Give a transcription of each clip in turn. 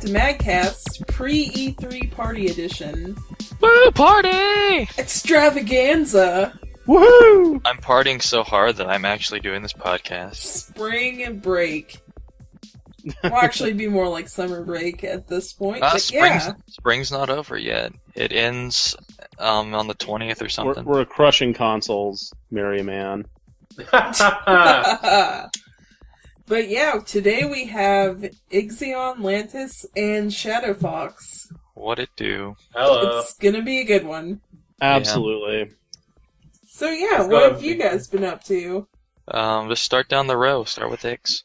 to MagCast pre-E3 Party Edition. Woo, party! Extravaganza! Woohoo! I'm partying so hard that I'm actually doing this podcast. Spring and break. Will actually be more like summer break at this point. But Spring's not over yet. It ends on the 20th or something. We're crushing consoles, merry man. But yeah, today we have Ixion, Lantis, and Shadow Fox. What it do? Hello. It's gonna be a good one. Absolutely. So yeah, what have you guys been up to? Just start down the row. Start with X.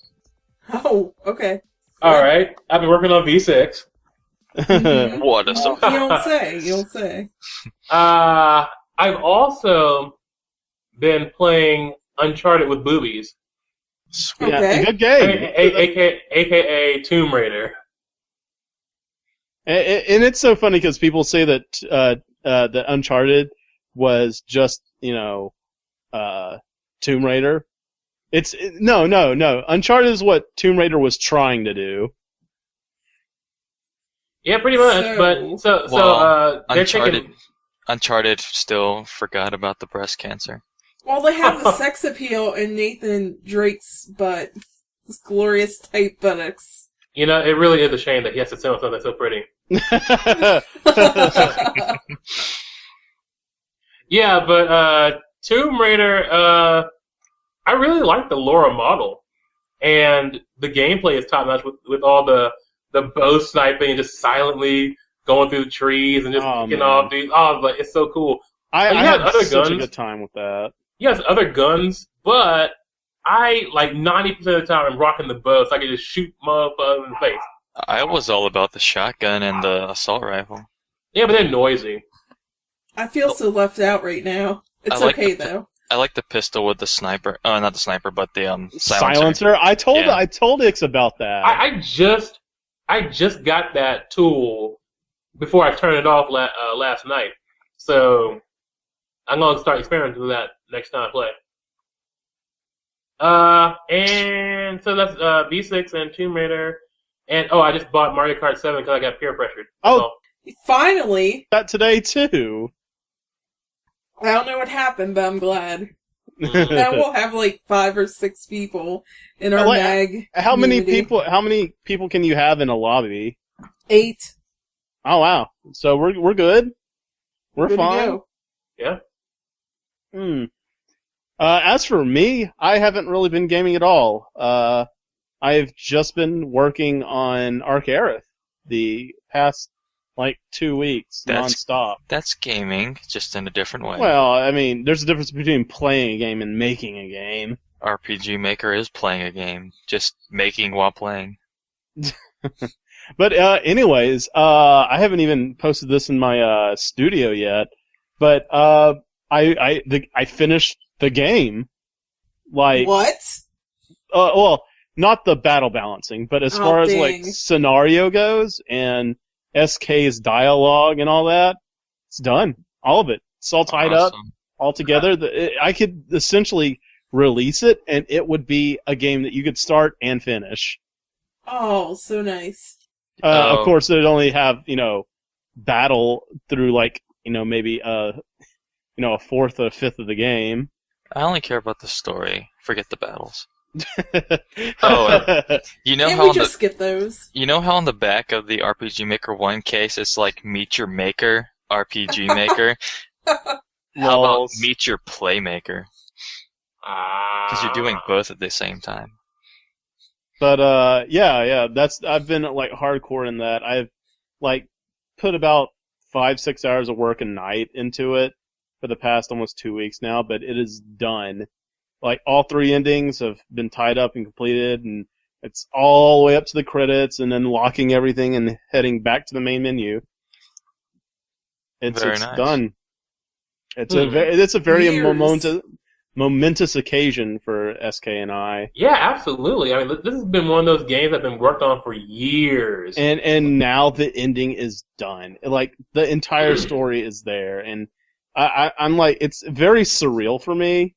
Oh, okay. Alright, I've been working on V6. Mhm. What a surprise! You don't say. I've also been playing Uncharted with boobies. Sweet. Okay. Yeah, good game. AKA Tomb Raider. And it's so funny because people say that that Uncharted was just, Tomb Raider. No. Uncharted is what Tomb Raider was trying to do. Yeah, pretty much. They're taking... Uncharted still forgot about the breast cancer. Well, they have the sex appeal in Nathan Drake's butt. His glorious tight buttocks. You know, it really is a shame that he has to say something that's so pretty. Yeah, but Tomb Raider, I really like the Laura model. And the gameplay is top-notch with all the bow sniping and just silently going through the trees and just picking off dudes. Oh, but it's so cool. I had other such guns. a good time with that. He has other guns, but I, 90% of the time, I'm rocking the bow so I can just shoot motherfuckers in the face. I was all about the shotgun and the assault rifle. Yeah, but they're noisy. I feel so left out right now. It's okay, though. I like the pistol with the sniper. Oh, not the sniper, but the Silencer. I told Ix about that. I just got that tool before I turned it off last night. So I'm gonna start experimenting with that next time I play. And so that's V6 and Tomb Raider. And I just bought Mario Kart 7 because I got peer pressured. Oh, finally! That today too. I don't know what happened, but I'm glad. Now we'll have 5 or 6 people in our MAG How many community. How many people can you have in a lobby? 8. Oh wow! So we're good. We're Good to fine. go. Yeah. As for me, I haven't really been gaming at all. I've just been working on Arc Aerith the past 2 weeks nonstop. That's gaming, just in a different way. Well, I mean, there's a difference between playing a game and making a game. RPG Maker is playing a game, just making while playing. But anyways, I haven't even posted this in my studio yet. But I finished the game. What? Well, not the battle balancing, but as far as dang. scenario goes and SK's dialogue and all that, it's done. All of it. It's all tied up, all together. I could essentially release it, and it would be a game that you could start and finish. Oh, so nice. Of course, it'd only have battle through maybe a fourth or a fifth of the game. I only care about the story. Forget the battles. You know Can't how we on just skip those? You know how on the back of the RPG Maker 1 case it's Meet Your Maker, RPG Maker? How about Meet Your Playmaker? Because you're doing both at the same time. But yeah, I've been hardcore in that. I've put about 5-6 hours of work a night into it for the past almost 2 weeks now, but it is done. All 3 endings have been tied up and completed, and it's all the way up to the credits, and then locking everything and heading back to the main menu. It's Very nice. done. It's a very momentous occasion for SK and I. Yeah, absolutely. I mean, this has been one of those games that have been worked on for years. And now the ending is done. The entire story is there, and I'm it's very surreal for me.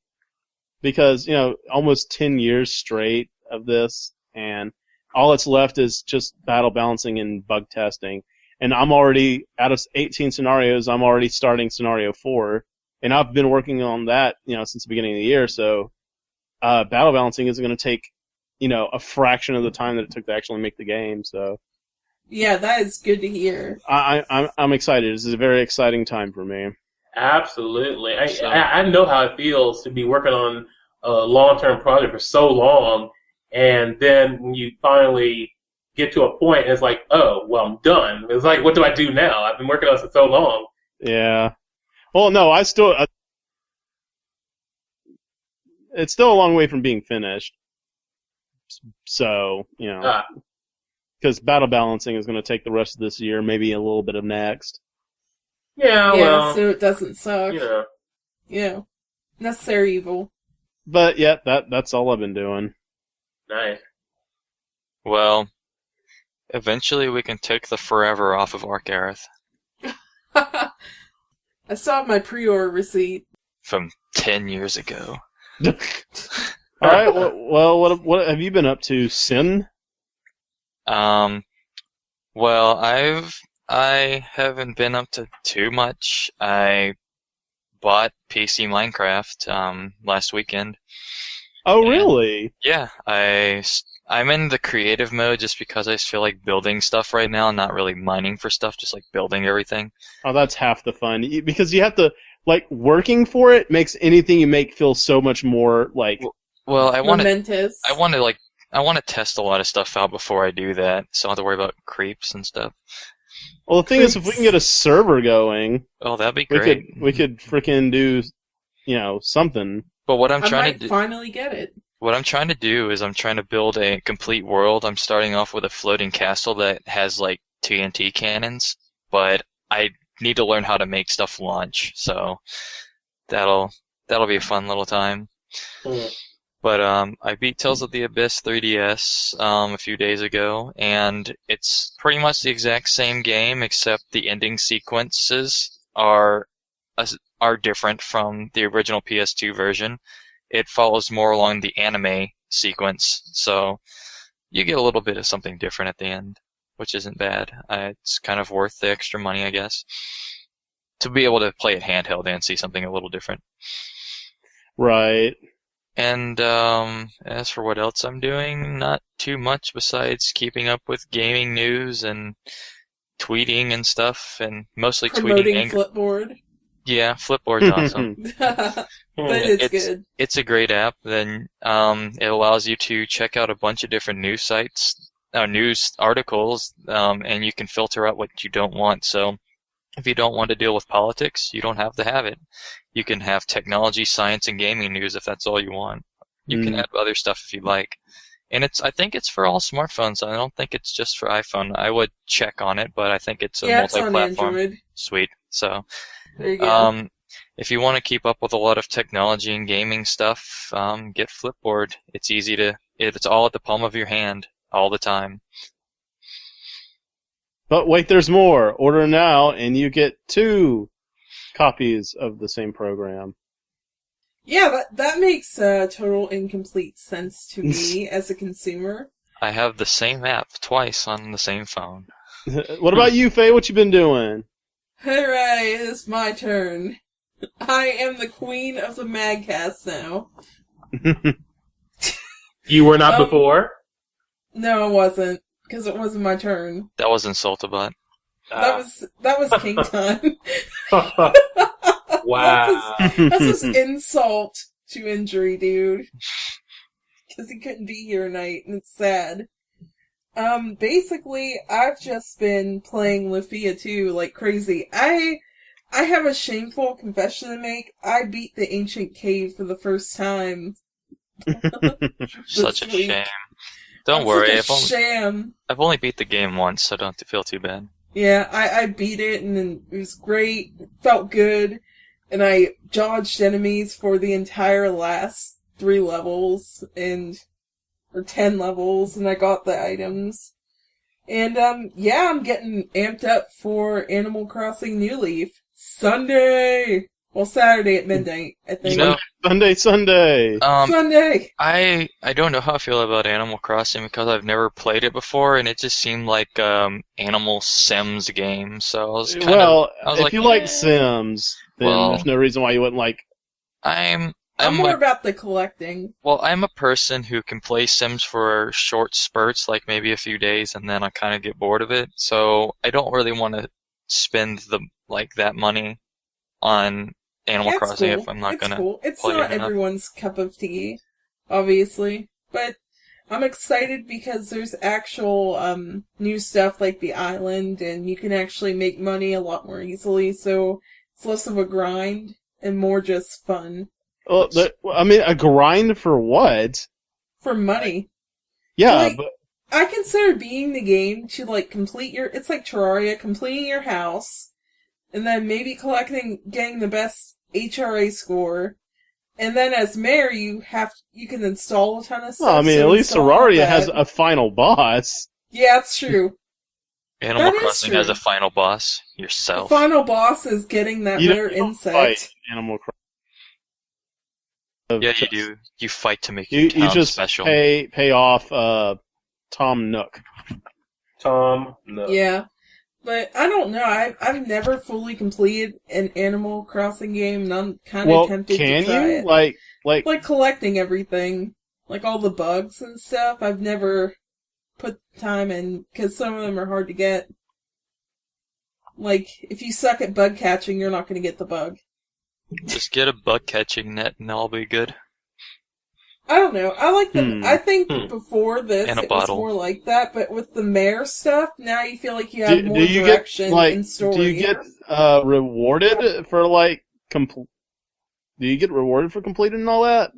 Because, almost 10 years straight of this, and all that's left is just battle balancing and bug testing. And I'm already, out of 18 scenarios, I'm already starting scenario 4. And I've been working on that, since the beginning of the year. So battle balancing isn't going to take, a fraction of the time that it took to actually make the game. So yeah, that is good to hear. I'm excited. This is a very exciting time for me. Absolutely. I know how it feels to be working on a long-term project for so long, and then when you finally get to a point, it's like, oh, well, I'm done. It's like, what do I do now? I've been working on this for so long. Yeah. Well, no, it's still a long way from being finished. So, because battle balancing is going to take the rest of this year, maybe a little bit of next. Yeah, well. So it doesn't suck. Yeah. Yeah. Necessary evil. But, yeah, that's all I've been doing. Nice. Well, eventually we can take the forever off of Arc-Aerith. I saw my pre-order receipt. From 10 years ago. All right. Well, what have you been up to, Sin? Well, I haven't been up to too much. I bought PC Minecraft last weekend. Oh, really? Yeah, I'm in the creative mode just because I just feel like building stuff right now, not really mining for stuff, just like building everything. Oh, that's half the fun. Because you have to, working for it makes anything you make feel so much more, Well, I want momentous. to test a lot of stuff out before I do that, so I don't have to worry about creeps and stuff. Well, the thing is, if we can get a server going, oh, that'd be great. We could freaking do, something. But what I'm I trying might to do, finally get it. what I'm trying to do is I'm trying to build a complete world. I'm starting off with a floating castle that has TNT cannons, but I need to learn how to make stuff launch. So that'll be a fun little time. Mm. But I beat Tales of the Abyss 3DS a few days ago, and it's pretty much the exact same game, except the ending sequences are different from the original PS2 version. It follows more along the anime sequence, so you get a little bit of something different at the end, which isn't bad. It's kind of worth the extra money, I guess, to be able to play it handheld and see something a little different. Right. And as for what else I'm doing, not too much besides keeping up with gaming news and tweeting and stuff, and mostly Promoting tweeting. Flipboard. Yeah, Flipboard's awesome. But it's good. It's a great app. Then it allows you to check out a bunch of different news sites, news articles, and you can filter out what you don't want. So if you don't want to deal with politics, you don't have to have it. You can have technology, science, and gaming news if that's all you want. You can add other stuff if you like. And I think it's for all smartphones. I don't think it's just for iPhone. I would check on it, but I think it's a multi-platform. It's on Android. Sweet. So, there you go. if you want to keep up with a lot of technology and gaming stuff, get Flipboard. It's easy it's all at the palm of your hand all the time. But wait, there's more. Order now, and you get 2 copies of the same program. Yeah, that makes total incomplete sense to me as a consumer. I have the same app twice on the same phone. What about you, Faye? What you been doing? Hooray, it's my turn. I am the queen of the MagCast now. You were not before? No, I wasn't, because it wasn't my turn. That was Insultabot. That was King Time. Wow. That's just insult to injury, dude. Because he couldn't be here tonight, and it's sad. Basically, I've just been playing Lufia 2 like crazy. I have a shameful confession to make. I beat the Ancient Cave for the first time. Such a shame. Don't worry, I've only beat the game once, so don't feel too bad. Yeah, I beat it, and then it was great. It felt good. And I dodged enemies for the entire last 3 levels, or 10 levels, and I got the items. And, yeah, I'm getting amped up for Animal Crossing New Leaf. Sunday! Well, Saturday at midnight, I think. Sunday. Sunday! I don't know how I feel about Animal Crossing because I've never played it before, and it just seemed like Animal Sims game. So I was if you like Sims, then there's no reason why you wouldn't like. I'm more about the collecting. Well, I'm a person who can play Sims for short spurts, like maybe a few days, and then I kind of get bored of it. So I don't really want to spend that money on Animal Crossing if I'm not gonna. Cool. It's not everyone's cup of tea, obviously, but I'm excited because there's actual new stuff like the island, and you can actually make money a lot more easily. So it's less of a grind and more just fun. Well, a grind for what? For money. Yeah, but I consider beating the game to complete your. It's like Terraria, completing your house. And then maybe getting the best HRA score. And then as mayor, you can install a ton of stuff. Well, I mean, at least Terraria has a final boss. Yeah, it's true. Animal Crossing has a final boss. Yourself. The final boss is getting that rare insect. Fight Animal Crossing. Yeah, you do. You fight to make your town special. You just pay off Tom Nook. Tom Nook. Yeah. But I don't know. I've never fully completed an Animal Crossing game, and I'm kind of tempted to try it. Like collecting everything, like all the bugs and stuff. I've never put time in because some of them are hard to get. Like if you suck at bug catching, you're not going to get the bug. Just get a bug catching net, and that'll be good. I don't know. I like them. I think before this it was more like that, but with the mayor stuff, now you feel like you have more direction in story. Do you get rewarded for Do you get rewarded for completing all that?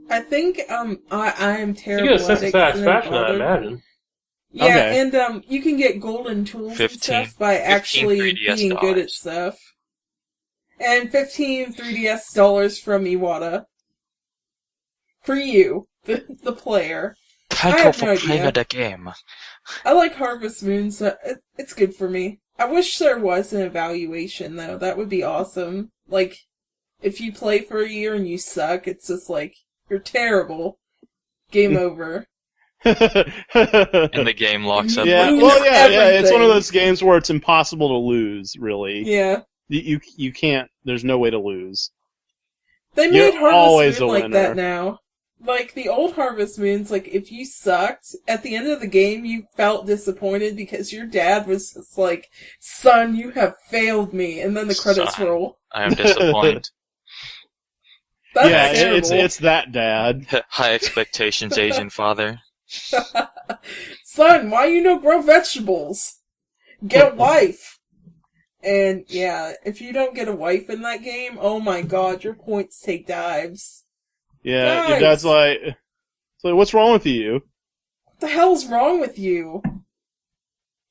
I think I am terrible. You get a sense of satisfaction, I imagine. Yeah, okay. And you can get golden tools and stuff by actually being good at stuff. And 15 3DS dollars from Iwata. For you, the player. Thank you for playing the game. I like Harvest Moon, so it's good for me. I wish there was an evaluation, though. That would be awesome. If you play for a year and you suck, it's just you're terrible. Game over. And the game locks up. Yeah, it's one of those games where it's impossible to lose, really. Yeah. You can't, there's no way to lose. They made Harvest Moon like that now. The old Harvest Moons, if you sucked, at the end of the game, you felt disappointed because your dad was just son, you have failed me, and then the credits roll. I am disappointed. That's terrible. It's that dad. High expectations, Asian father. Son, why you no grow vegetables? Get a wife. And, yeah, if you don't get a wife in that game, oh my god, your points take dives. Yeah, your dad's what's wrong with you? What the hell's wrong with you?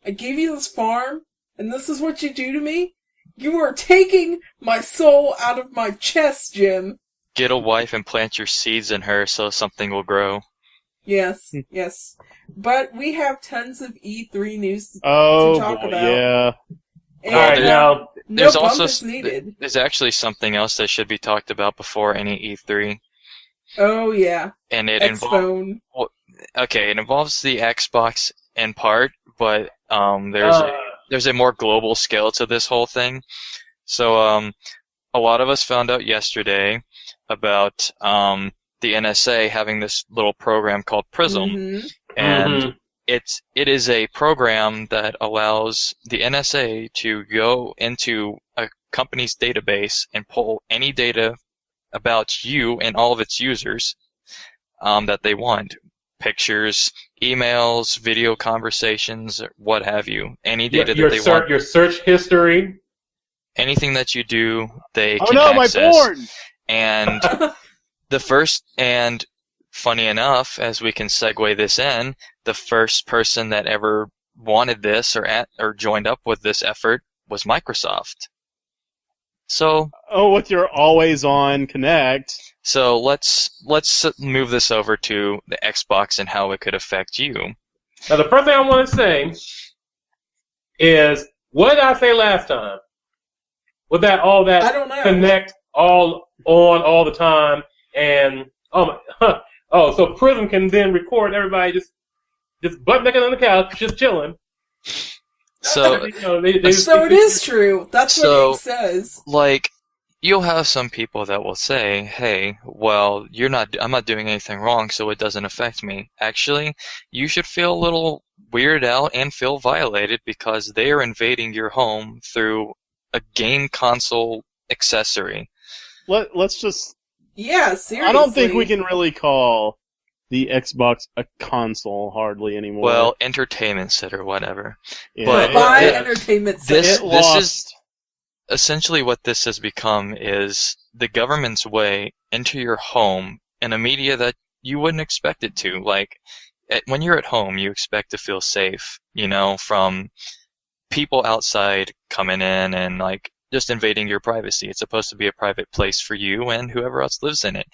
I gave you this farm, and this is what you do to me? You are taking my soul out of my chest, Jim. Get a wife and plant your seeds in her so something will grow. Yes, yes. But we have tons of E3 news to talk about. Yeah. And, all right, now there's also needed. There's actually something else that should be talked about before any E3. Oh yeah. And it Xbone. It involves the Xbox in part, but there's a more global scale to this whole thing. So a lot of us found out yesterday about the NSA having this little program called Prism, and it is a program that allows the NSA to go into a company's database and pull any data about you and all of its users that they want. Pictures, emails, video conversations, what have you. Any data that they want. Your search history. Anything that you do, they can access. My porn! And funny enough, as we can segue this in, the first person that ever wanted this or joined up with this effort was Microsoft. So. With your always-on Connect. So let's move this over to the Xbox and how it could affect you. Now, the first thing I want to say is, what did I say last time? Would that all that I don't know. connect all on all the time? And so Prism can then record everybody just butt naked on the couch, just chilling. So, So it is true. That's what Ink says. Like, you'll have some people that will say, hey, well, I'm not doing anything wrong, so it doesn't affect me. Actually, you should feel a little weirded out and feel violated because they are invading your home through a game console accessory. Let's just... Yeah, seriously. I don't think we can really call the Xbox a console hardly anymore. Well, entertainment center, whatever. Yeah. But By entertainment center. This is essentially what this has become is the government's way into your home in a media that you wouldn't expect it to. Like, when you're at home, you expect to feel safe, from people outside coming in and, like, just invading your privacy. It's supposed to be a private place for you and whoever else lives in it.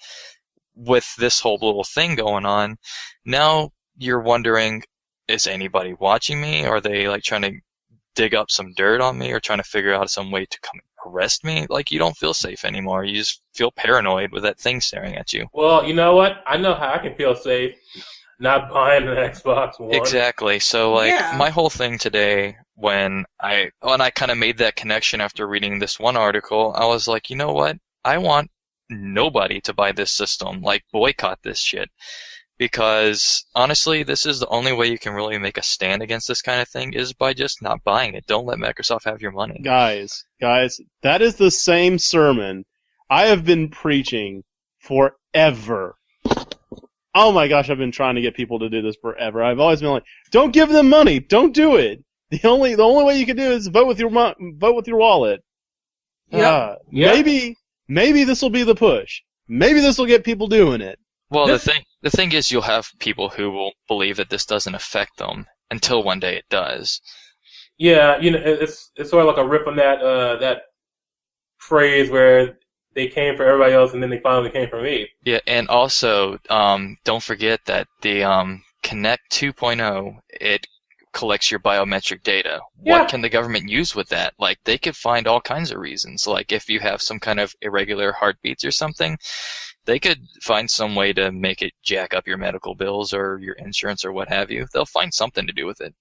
With this whole little thing going on, now you're wondering, is anybody watching me? Are they, like, trying to dig up some dirt on me or trying to figure out some way to come arrest me? Like, you don't feel safe anymore. You just feel paranoid with that thing staring at you. Well, you know what? I know how I can feel safe not buying an Xbox One. Exactly. So, like, my whole thing today, when I kind of made that connection after reading this one article, I was like, you know what? I want nobody to buy this system. Like, boycott this shit. Because, honestly, this is the only way you can really make a stand against this kind of thing is by just not buying it. Don't let Microsoft have your money. Guys, that is the same sermon I have been preaching forever. Oh my gosh, I've been trying to get people to do this forever. I've always been like, don't give them money. Don't do it. The only way you can do it is vote with your wallet. Yeah. Maybe this will be the push. Maybe this will get people doing it. Well, the thing is, you'll have people who will believe that this doesn't affect them until one day it does. Yeah, it's sort of like a rip on that phrase where they came for everybody else and then they finally came for me. Yeah, and also, don't forget that the Kinect 2.0, it collects your biometric data. Yeah. What can the government use with that? Like, they could find all kinds of reasons. Like, if you have some kind of irregular heartbeats or something, they could find some way to make it jack up your medical bills or your insurance or what have you. They'll find something to do with it.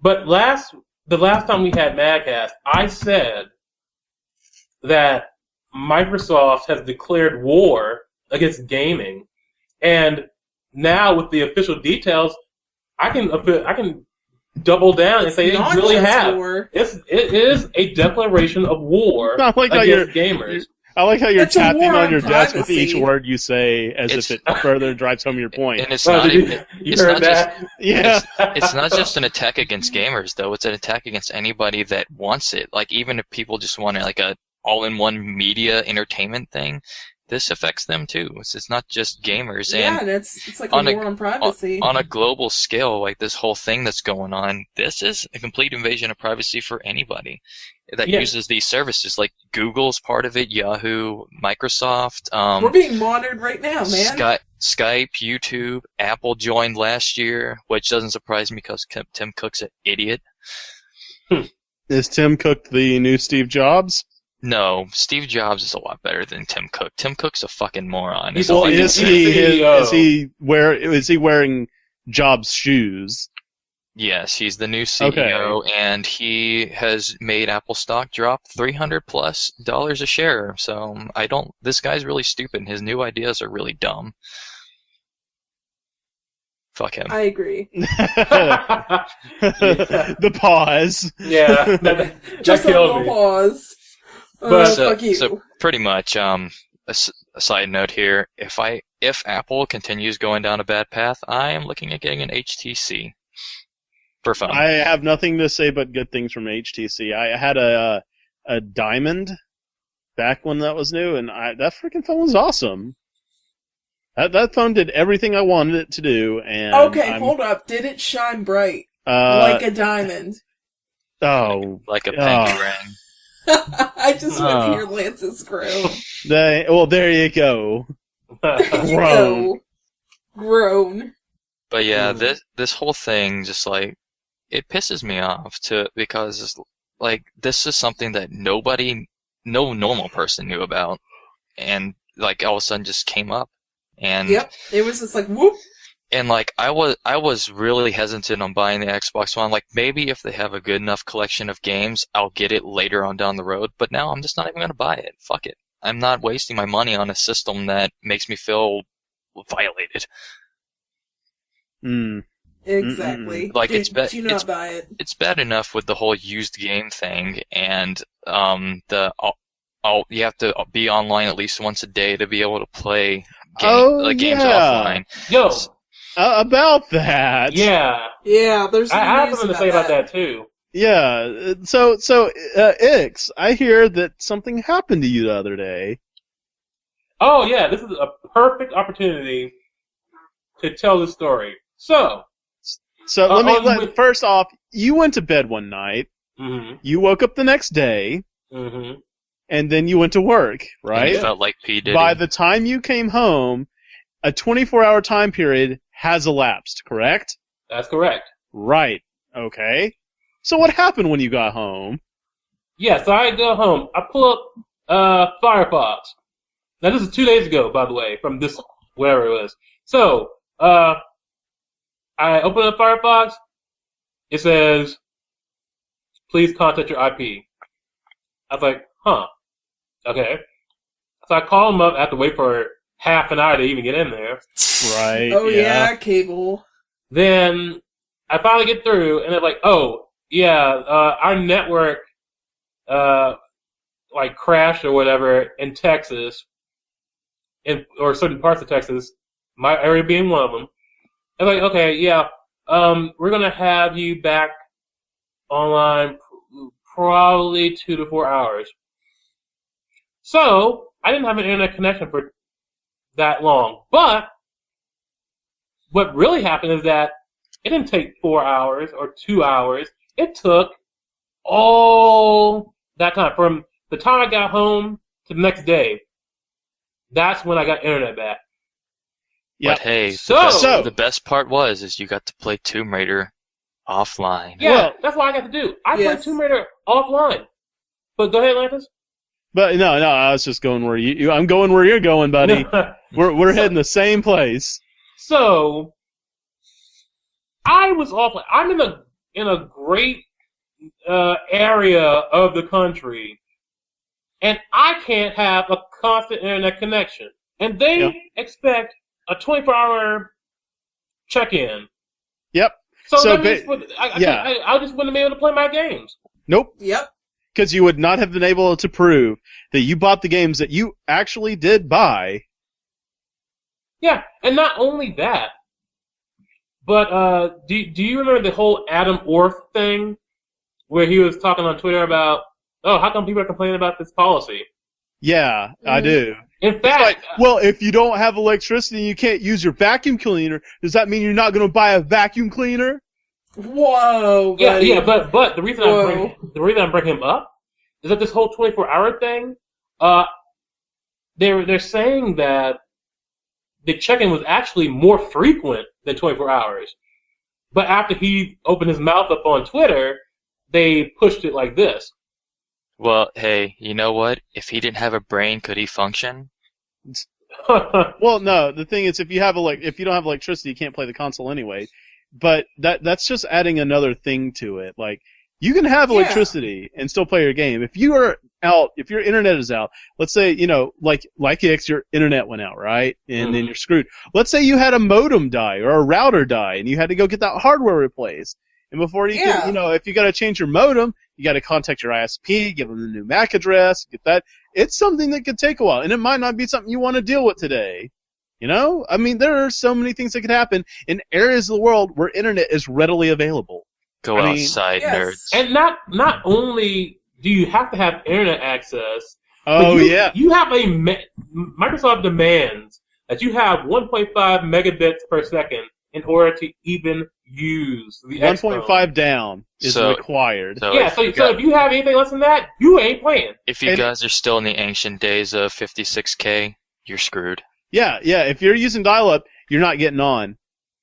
But the last time we had MagCast, I said that Microsoft has declared war against gaming, and now with the official details, I can double down and say they really have. War. It is a declaration of war against gamers. I like how you're tapping on your desk privacy. with each word you say as if it further drives home your point. And it's not even. You heard that? It's not just an attack against gamers, though. It's an attack against anybody that wants it. Like, even if people just want like a all-in-one media entertainment thing, this affects them too. It's not just gamers. And it's like a war on privacy. On a global scale, like this whole thing that's going on, this is a complete invasion of privacy for anybody that uses these services. Like, Google's part of it, Yahoo, Microsoft. We're being monitored right now, man. Skype, YouTube, Apple joined last year, which doesn't surprise me because Tim Cook's an idiot. Is Tim Cook the new Steve Jobs? No, Steve Jobs is a lot better than Tim Cook. Tim Cook's a fucking moron. Is he wearing Jobs' shoes? Yes, he's the new CEO, and he has made Apple stock drop $300+ a share. So this guy's really stupid, and his new ideas are really dumb. Fuck him. I agree. The pause. Yeah, just a little pause. Fuck you. So pretty much, a side note here: if Apple continues going down a bad path, I am looking at getting an HTC for fun. I have nothing to say but good things from HTC. I had a Diamond back when that was new, and that freaking phone was awesome. That phone did everything I wanted it to do, and hold up. Did it shine bright like a diamond? Oh, like a penny ring. I just want to hear Lance's groan. There you go. Groan. But yeah, this whole thing just like it pisses me off because like, this is something that no normal person knew about, and like all of a sudden just came up, and Yep, it was just like whoop. And like I was really hesitant on buying the Xbox One. Like maybe if they have a good enough collection of games, I'll get it later on down the road. But now I'm just not even gonna buy it. Fuck it. I'm not wasting my money on a system that makes me feel violated. Exactly. Like Did you not buy it? It's bad enough with the whole used game thing, and you have to be online at least once a day to be able to play games offline. Yo, about that. Yeah. Yeah, there's. I have something to say about that too. Yeah. So, Ix, I hear that something happened to you the other day. Oh yeah, this is a perfect opportunity to tell the story. So first off, you went to bed one night. Mm-hmm. You woke up the next day. Mm-hmm. And then you went to work, right? And you felt like P. Diddy. By the time you came home, a 24-hour time period has elapsed, correct? That's correct. Right. Okay. So what happened when you got home? Yeah, so I go home. I pull up Firefox. Now, this is 2 days ago, by the way, from this, whatever it was. So, I open up Firefox. It says, please contact your IP. I was like, huh. Okay. So I call them up. I have to wait for half an hour to even get in there. Right. Oh, yeah, cable. Then I finally get through, and they're like, oh, yeah, our network, like, crashed or whatever in Texas, or certain parts of Texas, my area being one of them. I'm like, okay, yeah, we're going to have you back online probably 2 to 4 hours. So, I didn't have an internet connection for that long. But, what really happened is that it didn't take 4 hours or 2 hours. It took all that time. From the time I got home to the next day, that's when I got internet back. But hey, the best part is you got to play Tomb Raider offline. Yeah, that's what I got to do. I played Tomb Raider offline. But go ahead, Lantis. But no, I was just going where I'm going where you're going, buddy. We're heading the same place. So I was offline. I'm in a great area of the country, and I can't have a constant internet connection. And they expect a 24-hour check-in. Yep. So that means I just wouldn't be able to play my games. Nope. Yep. Because you would not have been able to prove that you bought the games that you actually did buy. Yeah, and not only that, but do you remember the whole Adam Orth thing, where he was talking on Twitter about, oh, how come people are complaining about this policy? Yeah, I do. In fact, well, if you don't have electricity and you can't use your vacuum cleaner, does that mean you're not going to buy a vacuum cleaner? Whoa, buddy. Yeah, but the reason I bring him up is that this whole 24-hour thing, they're saying that the check-in was actually more frequent than 24 hours. But after he opened his mouth up on Twitter, they pushed it like this. Well, hey, you know what? If he didn't have a brain, could he function? Well, no. The thing is, if you don't have electricity, you can't play the console anyway. But that's just adding another thing to it. Like, you can have electricity and still play your game. If your internet is out, let's say, like X, your internet went out, right? And then you're screwed. Let's say you had a modem die or a router die and you had to go get that hardware replaced. And before you can, if you got to change your modem, you got to contact your ISP, give them the new MAC address, get that. It's something that could take a while, and it might not be something you want to deal with today. I mean, there are so many things that could happen in areas of the world where internet is readily available. Go outside, nerds. And not only do you have to have internet access, you have Microsoft demands that you have 1.5 megabits per second in order to even use the 1.5 down is required. So if you have anything less than that, you ain't playing. If you guys are still in the ancient days of 56K, you're screwed. Yeah. If you're using dial-up, you're not getting on.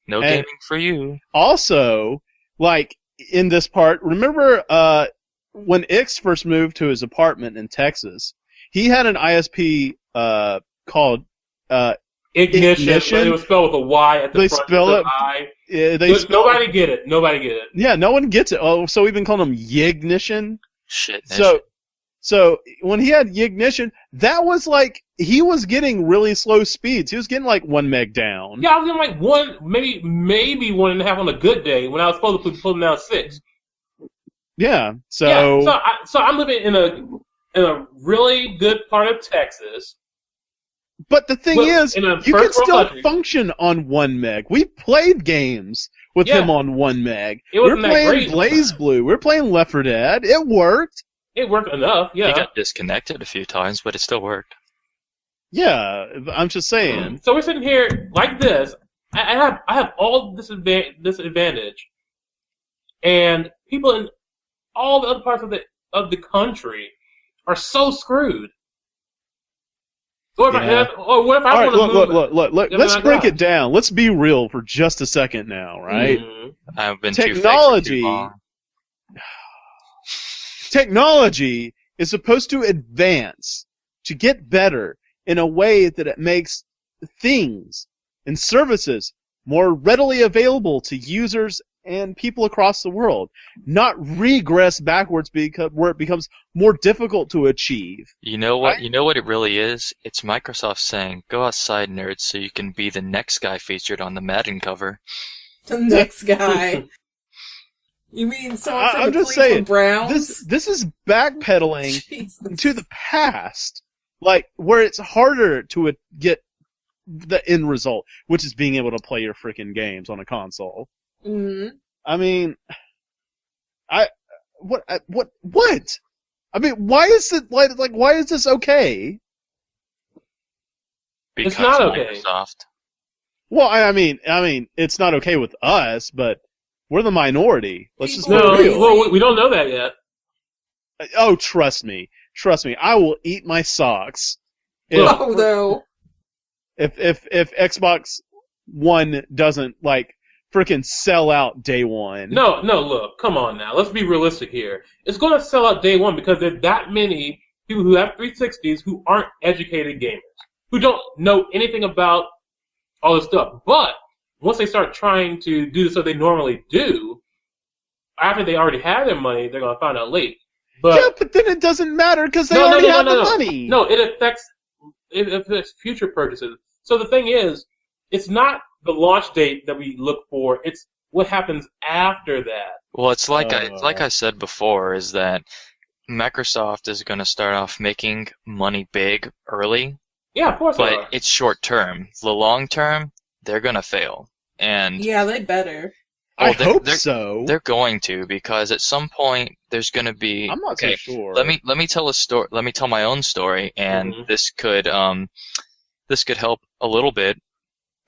No gaming for you. Also, like, in this part, remember when Ix first moved to his apartment in Texas, he had an ISP called Ignition, but it was spelled with a Y at the they front. spell it. I. Nobody get it. Nobody get it. Yeah, no one gets it. Oh, so we've been calling him Yignition. Shit. So when he had Yignition, that was like he was getting really slow speeds. He was getting like 1 meg down. Yeah, I was getting like 1, maybe 1.5 on a good day when I was supposed to put him down 6. Yeah. So yeah, so I'm living in a really good part of Texas. But the thing is, you can still country. function on 1 meg. We played games with him on 1 meg. We're playing BlazBlue. We're playing Left 4 Dead. It worked. It worked enough, yeah. He got disconnected a few times, but it still worked. Yeah, I'm just saying. So we're sitting here like this. I have all this advantage, and people in all the other parts of the country are so screwed. What if I want to move? Look. Let's break it down. Let's be real for just a second now, right? Mm-hmm. I've been technology. Too fake for too long. Technology is supposed to advance, to get better in a way that it makes things and services more readily available to users and people across the world, not regress backwards where it becomes more difficult to achieve. You know what? Right? You know what it really is? It's Microsoft saying, "Go outside, nerds, so you can be the next guy featured on the Madden cover." The next guy. You mean someone from I'm the just Cleveland saying, Browns? this is backpedaling Jesus. to the past, like where it's harder to get the end result, which is being able to play your freaking games on a console. Mm-hmm. I mean, what? I mean, why is it like why is this okay? Because it's not okay. Microsoft. Well, I mean, it's not okay with us, but we're the minority. Let's just be real. real. We don't know that yet. Oh, trust me, I will eat my socks. No. If Xbox One doesn't like freaking sell out day one. No, look, come on now. Let's be realistic here. It's going to sell out day one because there's that many people who have 360s who aren't educated gamers, who don't know anything about all this stuff. But once they start trying to do the stuff they normally do, after they already have their money, they're going to find out late. But then it doesn't matter because they already have the money. No, it affects future purchases. So the thing is, it's not the launch date that we look for. It's what happens after that. Well, it's like I said before, is that Microsoft is going to start off making money big early. Yeah, of course. But it's short term. The long term, they're going to fail. And yeah, they better. I hope so. They're going to, because at some point there's going to be. I'm not so sure. Let me tell a story. Let me tell my own story, and this could help a little bit.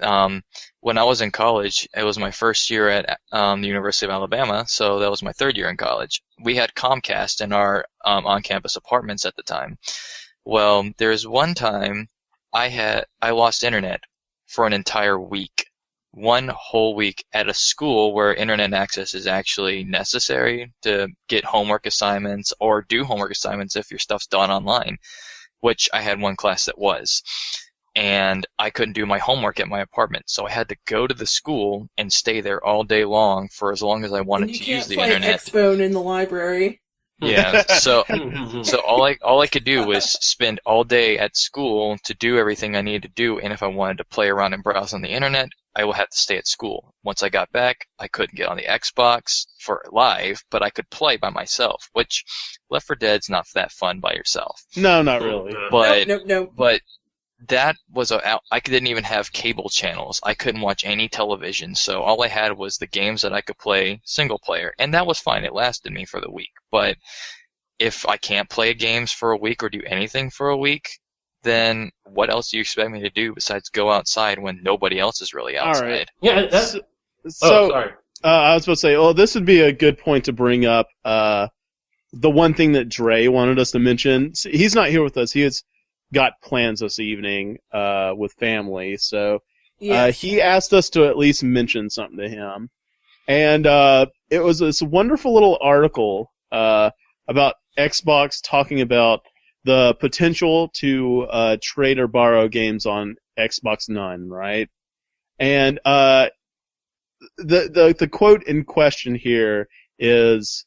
When I was in college, it was my first year at the University of Alabama, so that was my third year in college. We had Comcast in our on-campus apartments at the time. Well, there's one time I lost internet for an entire week. One whole week at a school where internet access is actually necessary to get homework assignments or do homework assignments if your stuff's done online, which I had one class that was. And I couldn't do my homework at my apartment, so I had to go to the school and stay there all day long for as long as I wanted to use the internet. You can't play Xbone in the library. Yeah, so all I could do was spend all day at school to do everything I needed to do, and if I wanted to play around and browse on the internet, I would have to stay at school. Once I got back, I couldn't get on the Xbox for live, but I could play by myself, which Left 4 Dead's not that fun by yourself. No, not really. But no. But that was I didn't even have cable channels. I couldn't watch any television, so all I had was the games that I could play single player, and that was fine. It lasted me for the week. But if I can't play games for a week or do anything for a week, then what else do you expect me to do besides go outside when nobody else is really outside? All right. Yeah, that's... sorry. I was supposed to say, this would be a good point to bring up. The one thing that Dre wanted us to mention, he's not here with us. He has got plans this evening with family, so yes. He asked us to at least mention something to him. And it was this wonderful little article about Xbox talking about the potential to trade or borrow games on Xbox One, right? And the quote in question here is,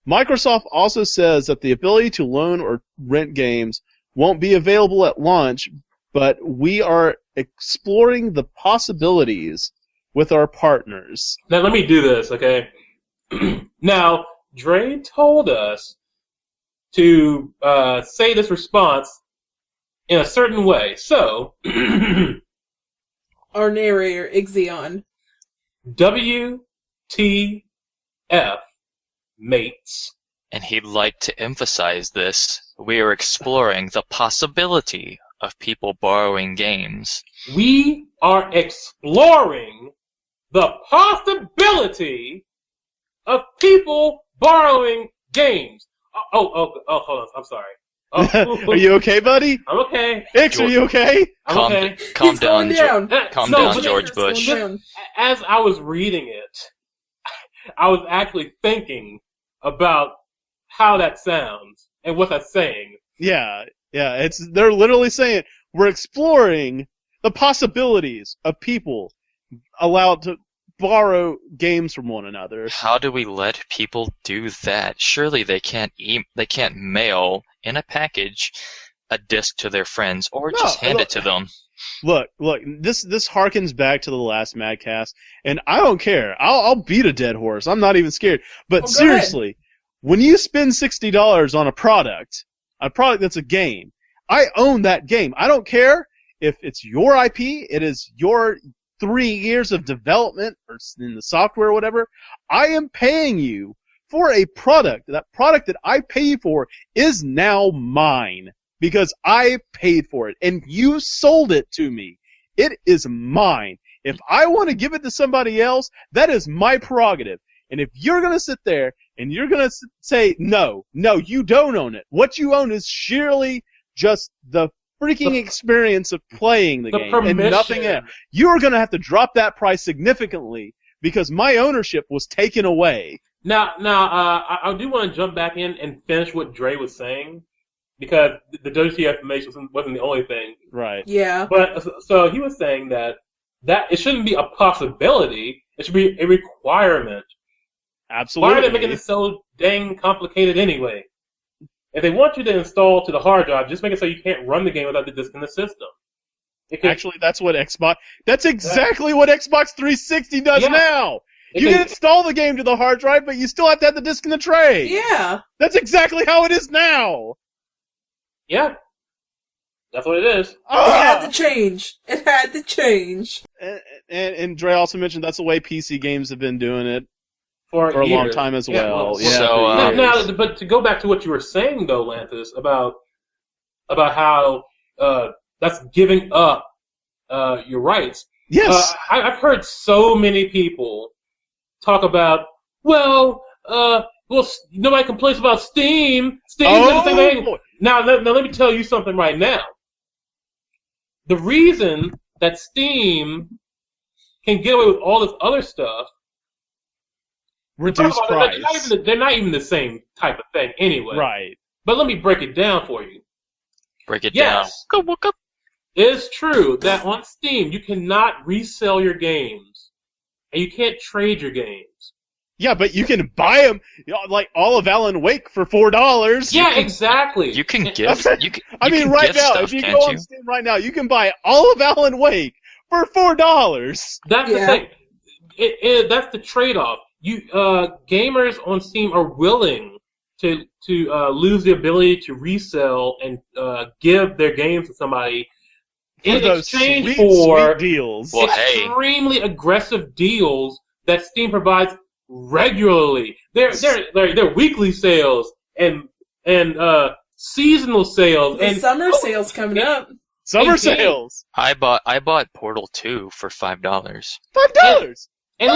Microsoft also says that the ability to loan or rent games won't be available at launch, but we are exploring the possibilities with our partners. Now let me do this, okay? Now, Dre told us to say this response in a certain way. So, Our narrator, Ixion. WTF, mates. And he'd like to emphasize this. We are exploring the possibility of people borrowing games. We are exploring the possibility of people borrowing games. Hold on. I'm sorry. Are you okay, buddy? I'm okay. Ix, are you okay? Calm down, He's going down. Calm No, down, but George It's going Bush. down. As I was reading it, I was actually thinking about how that sounds and what that's saying. Yeah. They're literally saying we're exploring the possibilities of people allowed to borrow games from one another. How do we let people do that? Surely they can't mail in a package a disc to their friends or just hand it to them. Look, this harkens back to the last MagCast, and I don't care. I'll beat a dead horse. I'm not even scared. But seriously, when you spend $60 on a product that's a game, I own that game. I don't care if it's your IP, it is your 3 years of development or in the software or whatever. I am paying you for a product. That product that I pay you for is now mine because I paid for it and you sold it to me. It is mine. If I want to give it to somebody else, that is my prerogative. And if you're going to sit there and you're going to say, no, you don't own it. What you own is sheerly just the freaking experience of playing the game and nothing else. You're going to have to drop that price significantly because my ownership was taken away. Now, I do want to jump back in and finish what Dre was saying because the WTF information wasn't the only thing. Right. Yeah. But so he was saying that it shouldn't be a possibility. It should be a requirement. Absolutely. Why are they making it so dang complicated anyway? If they want you to install to the hard drive, just make it so you can't run the game without the disk in the system. Actually, that's what that's exactly what Xbox 360 does now. You can install the game to the hard drive, but you still have to have the disk in the tray. Yeah. That's exactly how it is now. Yeah. That's what it is. It had to change. It had to change. And Dre also mentioned that's the way PC games have been doing it for a long time as well. But to go back to what you were saying, though, Lanthus, about how that's giving up your rights. Yes. I've heard so many people talk about, nobody complains about Steam. Steam's the same thing. Now, let me tell you something right now. The reason that Steam can get away with all this other stuff, reduced price. They're not even the same type of thing anyway. Right. But let me break it down for you. Break it down. It is true that on Steam you cannot resell your games, and you can't trade your games. Yeah, but you can buy them, like all of Alan Wake for $4. Yeah, exactly. You can gift. Right now, if you go on Steam right now, you can buy all of Alan Wake for $4. That's the thing. That's the trade-off. Gamers on Steam are willing to lose the ability to resell and give their games to somebody in exchange for sweet deals. Extremely aggressive deals that Steam provides regularly. They're weekly sales and seasonal sales The and summer sales coming up. Summer sales. I bought Portal 2 for $5. $5. And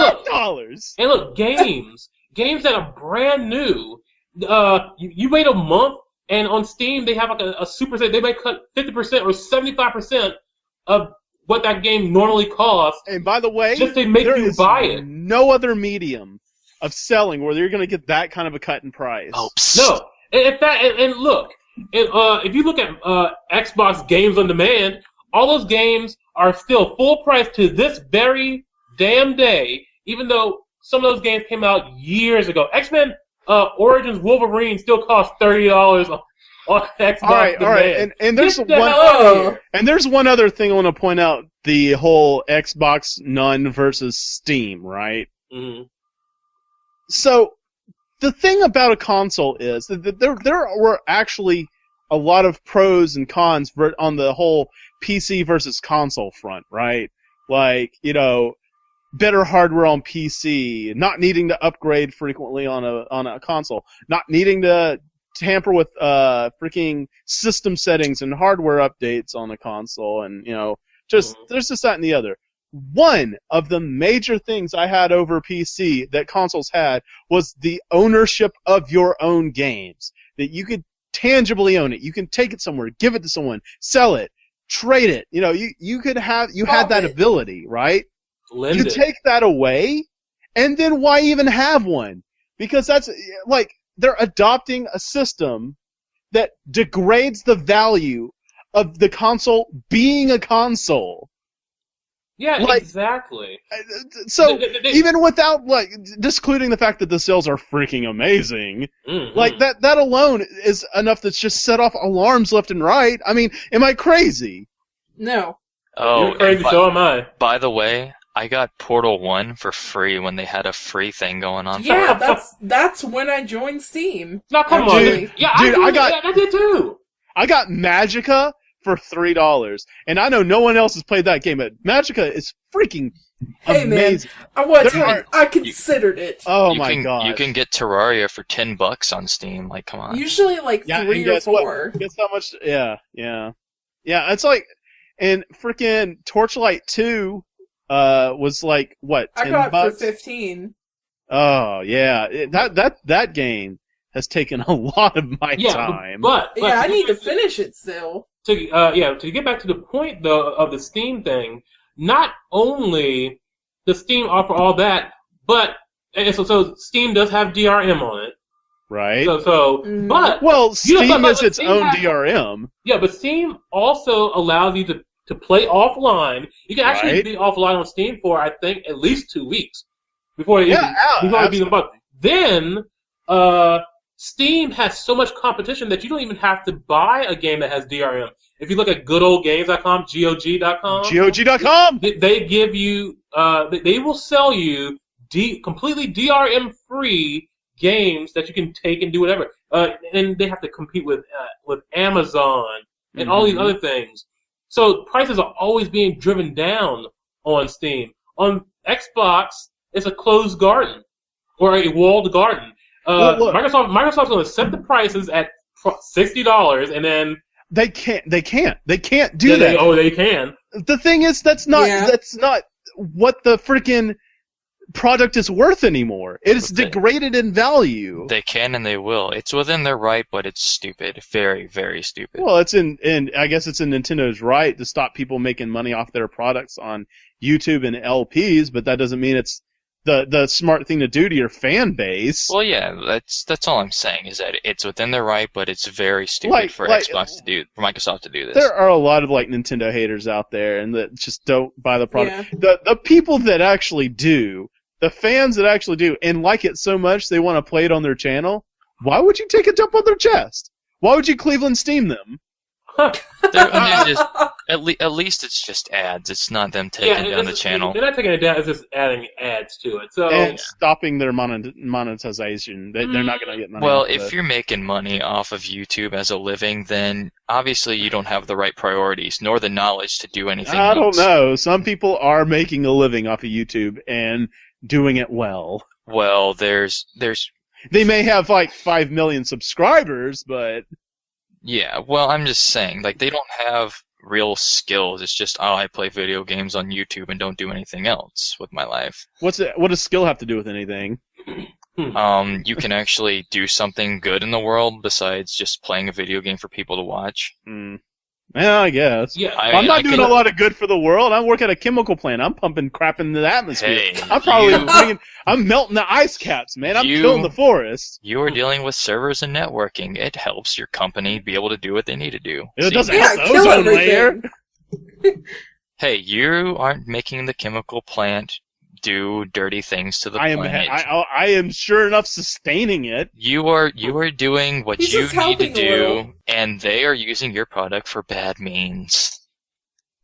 look, games that are brand new. You wait a month, and on Steam they have like a super sale. They may cut 50% or 75% of what that game normally costs. And by the way, just to make you buy it. No other medium of selling where you're going to get that kind of a cut in price. Oh, no. And look, if you look at Xbox Games on Demand, all those games are still full price to this very damn day, even though some of those games came out years ago. X-Men Origins Wolverine still costs $30 on Xbox Demand. All right, and there's there's one other thing I want to point out: the whole Xbox None versus Steam, right? Mm-hmm. So the thing about a console is that there were actually a lot of pros and cons on the whole PC versus console front, right? Like, better hardware on PC, not needing to upgrade frequently on a console, not needing to tamper with freaking system settings and hardware updates on a console, and there's this, that, and the other. One of the major things I had over PC that consoles had was the ownership of your own games. That you could tangibly own it. You can take it somewhere, give it to someone, sell it, trade it. You had that ability, right? Lend you it. take that away, and then why even have one? Because that's like they're adopting a system that degrades the value of the console being a console. Yeah, Like, exactly. So even without discluding the fact that the sales are freaking amazing, like that alone is enough that's just set off alarms left and right. I mean, am I crazy? No. Oh, you're crazy, so am I. By the way, I got Portal 1 for free when they had a free thing going on. Yeah, that's when I joined Steam. No, come on. Dude, I did too. I got Magica for $3, and I know no one else has played that game, but Magica is freaking amazing. Man, I want to tell you, I considered it. Oh my god! You can get Terraria for $10 on Steam. Like, come on. Usually, like 3 or 4. Guess how much? Yeah. It's like, and freaking Torchlight 2 was like what? $10? I got it for 15. Oh yeah, that game has taken a lot of my time. But I need to finish it still. To get back to the point though of the Steam thing, not only does Steam offer all that, but so Steam does have DRM on it, right? But Steam is its own DRM. Yeah, but Steam also allows you to play offline. You can actually be offline on Steam for I think at least 2 weeks before it even bug. Then Steam has so much competition that you don't even have to buy a game that has DRM. If you look at goodoldgames.com, GOG.com, they give you, they will sell you completely DRM-free games that you can take and do whatever. And they have to compete with Amazon and all these other things. So prices are always being driven down on Steam. On Xbox, it's a closed garden or a walled garden. Microsoft's going to set the prices at $60, and then they can't do that. They can. The thing is, that's not what the freaking product is worth anymore. It is degraded in value. They can and they will. It's within their right, but it's stupid. Very, very stupid. Well, I guess it's in Nintendo's right to stop people making money off their products on YouTube and LPs, but that doesn't mean it's the smart thing to do to your fan base. Well, yeah, that's all I'm saying is that it's within their right, but it's very stupid for Microsoft to do this. There are a lot of Nintendo haters out there, and that just don't buy the product. Yeah. The people that actually do, the fans that actually do, and like it so much they want to play it on their channel. Why would you take a dump on their chest? Why would you Cleveland Steam them? At least it's just ads. It's not them taking down the channel. They're not taking it down. It's just adding ads to it. And stopping their monetization. They're not going to get money. Well, if you're making money off of YouTube as a living, then obviously you don't have the right priorities nor the knowledge to do anything else. I don't know. Some people are making a living off of YouTube and doing it well. Well, there's. They may have 5 million subscribers, but. Yeah, well, I'm just saying, they don't have real skills. It's just, I play video games on YouTube and don't do anything else with my life. What does skill have to do with anything? You can actually do something good in the world besides just playing a video game for people to watch. Yeah, I guess. Yeah. I'm not doing a lot of good for the world. I work at a chemical plant. I'm pumping crap into the atmosphere. Hey, I'm probably I'm melting the ice caps, man. I'm killing the forest. You are dealing with servers and networking. It helps your company be able to do what they need to do. It doesn't help the ozone layer. Hey, you aren't making the chemical plant do dirty things to the planet. I am sure enough sustaining it. You are doing what He's you just need to helping a little. do, and they are using your product for bad means.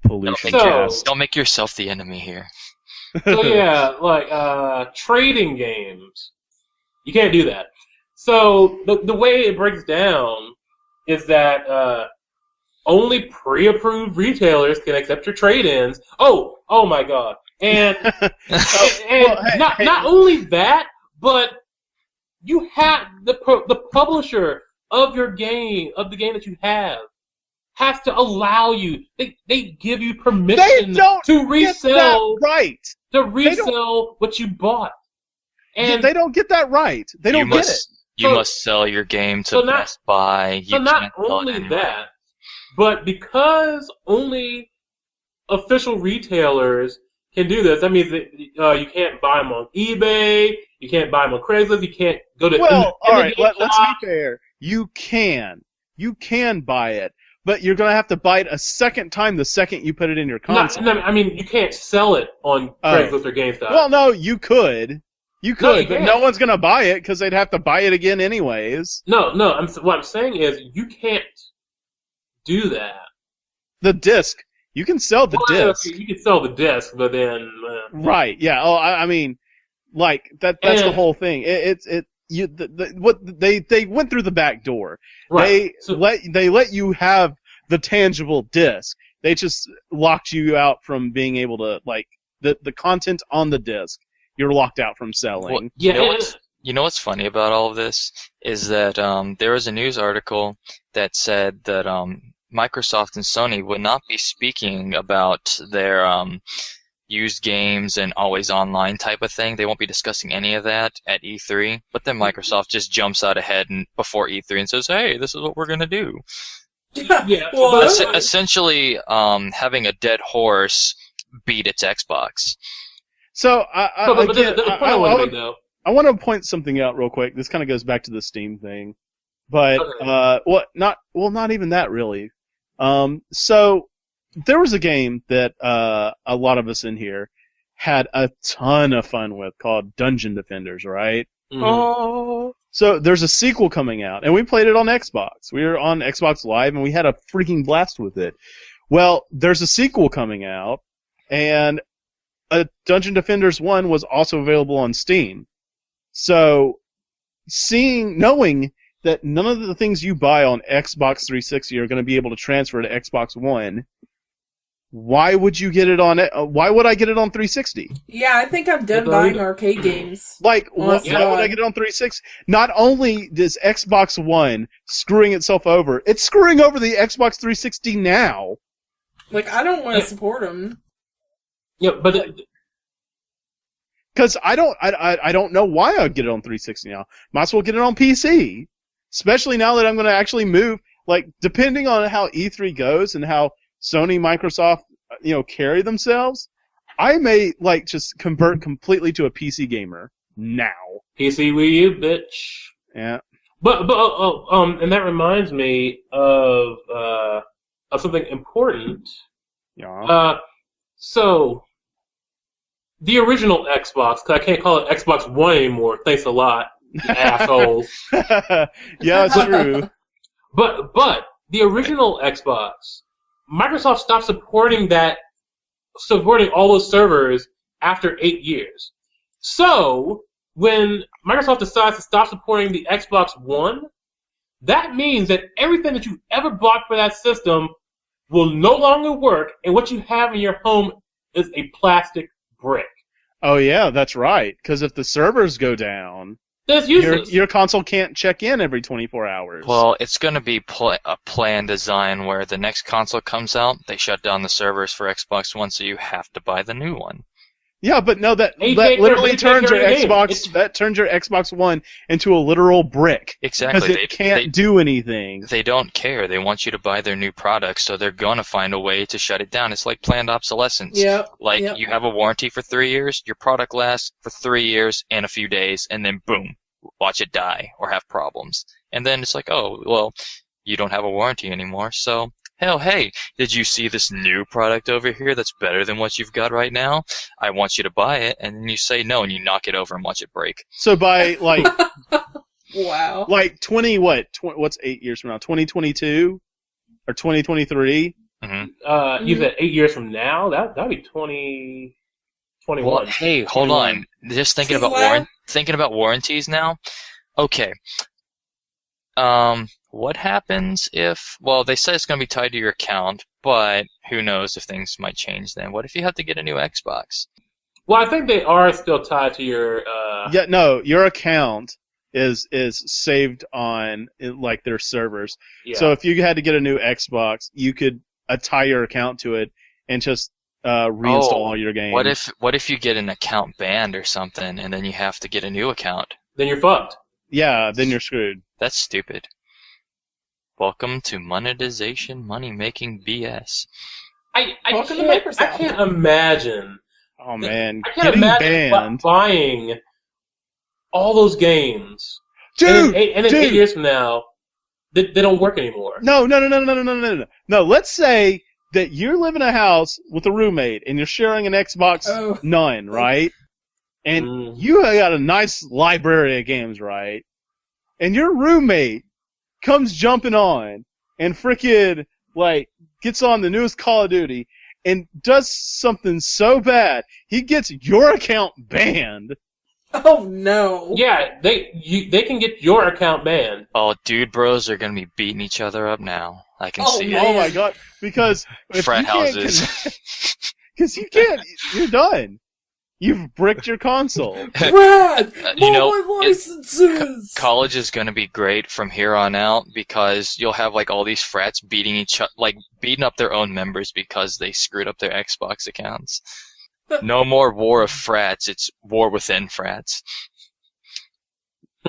Pollution. Don't make yourself the enemy here. So yeah, like trading games, you can't do that. So the way it breaks down is that only pre-approved retailers can accept your trade-ins. Oh my God! And not only that, but you have the publisher of your game, of the game that you have, has to allow you. They give you permission to resell. To resell what you bought. And they don't get that right. They don't get it. You must sell your game to Best Buy. So not only that, but because only official retailers can do this, that means that you can't buy them on eBay, you can't buy them on Craigslist, you can't go to... Well, alright, let's be fair. You can buy it, but you're going to have to buy it a second time the second you put it in your console. No, I mean, you can't sell it on Craigslist or GameStop. Well, no, you could. But no one's going to buy it because they'd have to buy it again anyways. No, what I'm saying is you can't do that. The disc. You can sell the disc. You can sell the disc, but then... Right, yeah. Oh, I mean, like, that's the whole thing. They went through the back door. Right. They let you have the tangible disc. They just locked you out from being able to, like, the content on the disc. You're locked out from selling. Well, you know what's funny about all of this is that there was a news article that said that Microsoft and Sony would not be speaking about their used games and always online type of thing. They won't be discussing any of that at E3. But then Microsoft just jumps out ahead and before E3 and says, "Hey, this is what we're gonna do." Essentially, having a dead horse beat its Xbox. So I want to point something out real quick. This kind of goes back to the Steam thing, but not even that really. So there was a game that a lot of us in here had a ton of fun with called Dungeon Defenders, right? Mm-hmm. Oh. So there's a sequel coming out, and we played it on Xbox. We were on Xbox Live, and we had a freaking blast with it. Well, there's a sequel coming out, and Dungeon Defenders 1 was also available on Steam. So, knowing that none of the things you buy on Xbox 360 are going to be able to transfer to Xbox One, why would you get it on? Why would I get it on 360? Yeah, I think I'm done buying arcade games. Like, why would I get it on 360? Not only is Xbox One screwing itself over, it's screwing over the Xbox 360 now. Like, I don't want to support them. Yeah, but because I don't know why I'd get it on 360 now. Might as well get it on PC, especially now that I'm going to actually move. Like, depending on how E3 goes and how Sony, Microsoft, carry themselves, I may just convert completely to a PC gamer now. PC Wii U, bitch. Yeah. But and that reminds me of something important. Yeah. So the original Xbox, because I can't call it Xbox One anymore. Thanks a lot, you assholes. Yeah, it's true. But the original Xbox, Microsoft stopped supporting all those servers after 8 years. So when Microsoft decides to stop supporting the Xbox One, that means that everything that you ever bought for that system will no longer work, and what you have in your home is a plastic brick. Oh yeah, that's right. Because if the servers go down, that's useless. Your console can't check in every 24 hours. Well, it's going to be a planned design where the next console comes out, they shut down the servers for Xbox One, so you have to buy the new one. Yeah, but no, that They literally take turns care your of the game. Xbox. That turns your Xbox One into a literal brick. Exactly. Because it can't do anything. They don't care. They want you to buy their new product, so they're going to find a way to shut it down. It's like planned obsolescence. Yep. You have a warranty for 3 years, your product lasts for 3 years and a few days, and then boom, watch it die or have problems. And then it's like, oh, well, you don't have a warranty anymore, so hell, hey, did you see this new product over here that's better than what you've got right now? I want you to buy it, and then you say no, and you knock it over and watch it break. So by Wow. Like what's 8 years from now? 2022 or 2023? Mm-hmm. You said 8 years from now? That'd be 2021. Well, hey, hold 21. on. Just thinking about warranties now. Okay. What happens if? Well, they say it's going to be tied to your account, but who knows if things might change then? What if you have to get a new Xbox? Well, I think they are still tied to your. Yeah, no, your account is saved on like their servers. Yeah. So if you had to get a new Xbox, you could tie your account to it and just reinstall all your games. What if you get an account banned or something, and then you have to get a new account? Then you're fucked. Yeah, then you're screwed. That's stupid. Welcome to monetization, money-making BS. I Welcome to can't. Microsoft. I can't imagine. Oh man, I can't getting imagine banned, buying all those games, dude. and then 8 years from now, they don't work anymore. No. No, let's say that you live in a house with a roommate and you're sharing an Xbox None, right? And you got a nice library of games, right? And your roommate comes jumping on and frickin' gets on the newest Call of Duty and does something so bad he gets your account banned. Oh no. Yeah, they can get your account banned. Oh, dude bros are going to be beating each other up now. I can see man. it. Oh my god! Because if Frat you can't houses. Because you can't. You're done. You've bricked your console. Brad, You know, my licenses. College is going to be great from here on out because you'll have all these frats beating up their own members because they screwed up their Xbox accounts. No more war of frats, it's war within frats.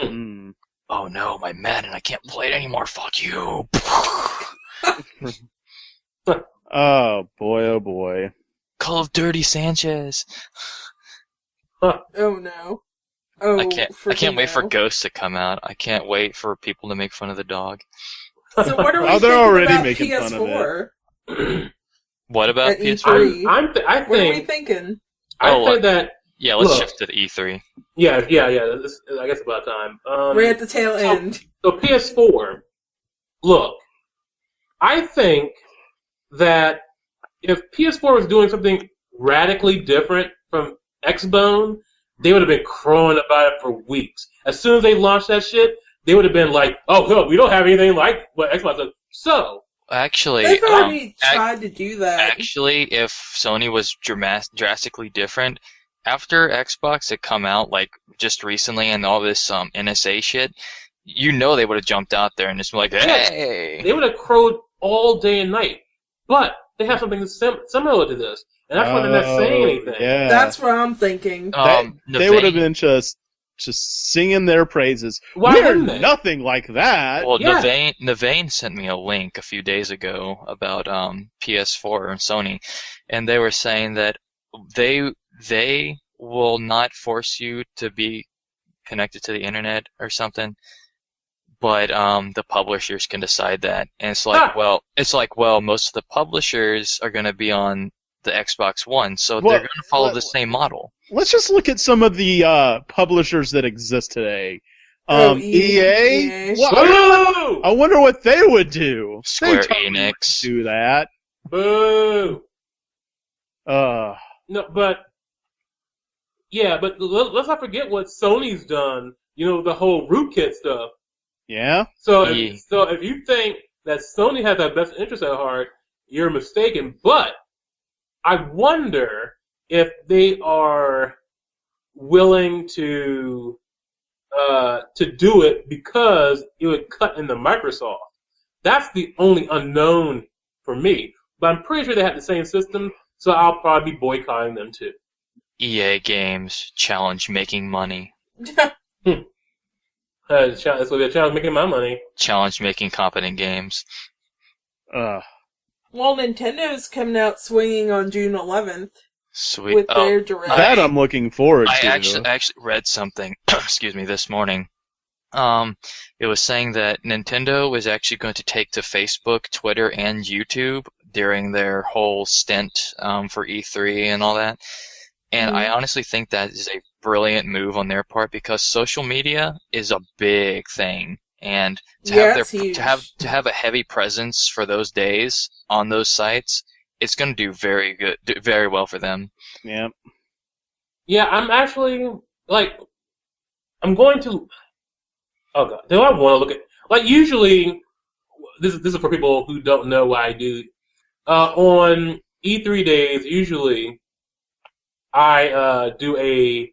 Oh no, my Madden, I can't play it anymore, fuck you. Oh boy. Call of Dirty Sanchez. Oh no. Oh, I can't wait for no. Ghosts to come out. I can't wait for people to make fun of the dog. So what are we Oh, they're thinking already about making fun of PS4? What about At PS4? E3. I What are we think thinking? I think that. Yeah, let's Look. shift to the E3. Yeah. I guess about time. We're at the tail end. So PS4. Look, I think that if PS4 was doing something radically different from Xbone, they would have been crowing about it for weeks. As soon as they launched that shit, they would have been like, "Oh, no, we don't have anything like what Xbox does." So, Actually, They've already tried to do that. Actually, if Sony was drastically different, after Xbox had come out just recently and all this NSA shit, they would have jumped out there and just been like, hey! they would have crowed all day and night. But they have something similar to this, and that's why they're not saying anything. Yeah. That's what I'm thinking. They would have been just singing their praises. Why We're wouldn't they? nothing like that. Well, Yeah. Navane sent me a link a few days ago about PS4 and Sony, and they were saying that they will not force you to be connected to the internet or something, but the publishers can decide that. And it's well, most of the publishers are going to be on the Xbox One, so they're going to follow the same model. Let's just look at some of the publishers that exist today. EA? EA. Boo! I wonder what they would do. Square They totally Enix. do that. Boo! Uh, No, but let's not forget what Sony's done. The whole rootkit stuff. yeah. So Yeah. if you think that Sony has our best interest at heart, you're mistaken. But I wonder if they are willing to do it because it would cut into Microsoft. That's the only unknown for me. But I'm pretty sure they have the same system, so I'll probably be boycotting them too. EA Games challenge making money. This will be a challenge making my money. Challenge making competent games. Well, Nintendo's coming out swinging on June 11th. Sweet. With their direct. That I'm looking forward to. I actually read something, excuse me, this morning. It was saying that Nintendo was actually going to take to Facebook, Twitter, and YouTube during their whole stint for E3 and all that. And I honestly think that is a brilliant move on their part because social media is a big thing, and to have a heavy presence for those days on those sites, it's going to do very well for them. Yeah. Yeah, I'm actually I'm going to. Oh god, do I want to look at usually? This is for people who don't know what I do. On E3 days, usually I do a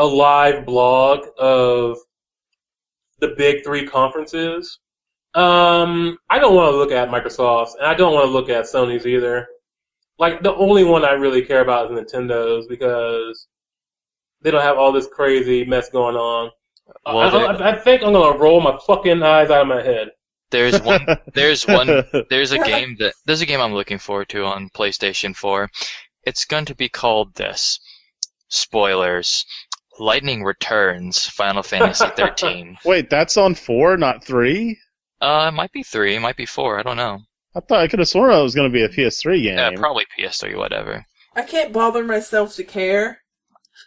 live blog of the big three conferences. I don't want to look at Microsoft's, and I don't want to look at Sony's either. The only one I really care about is Nintendo's because they don't have all this crazy mess going on. Well, I think I'm gonna roll my fucking eyes out of my head. There's a game I'm looking forward to on PlayStation 4. It's going to be called this. Spoilers. Lightning Returns, Final Fantasy 13. Wait, that's on 4, not 3? It might be 3, it might be 4, I don't know. I thought I could have sworn it was going to be a PS3 game. Yeah, probably PS3, whatever. I can't bother myself to care.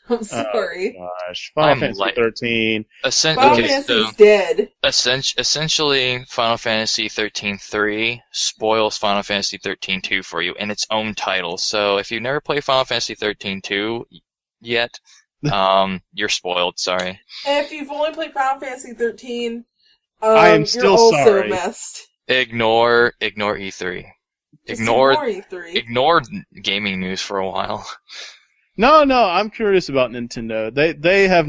I'm sorry. Oh, gosh. Final Fantasy 13. Final Fantasy's dead. Essentially, Final Fantasy 13-3 spoils Final Fantasy 13-2 for you in its own title. So if you've never played Final Fantasy 13-2 yet, you're spoiled, sorry. And if you've only played Final Fantasy 13, I am still you're also sorry. messed. Ignore E3. Ignore E3. Ignore gaming news for a while. No, I'm curious about Nintendo. They have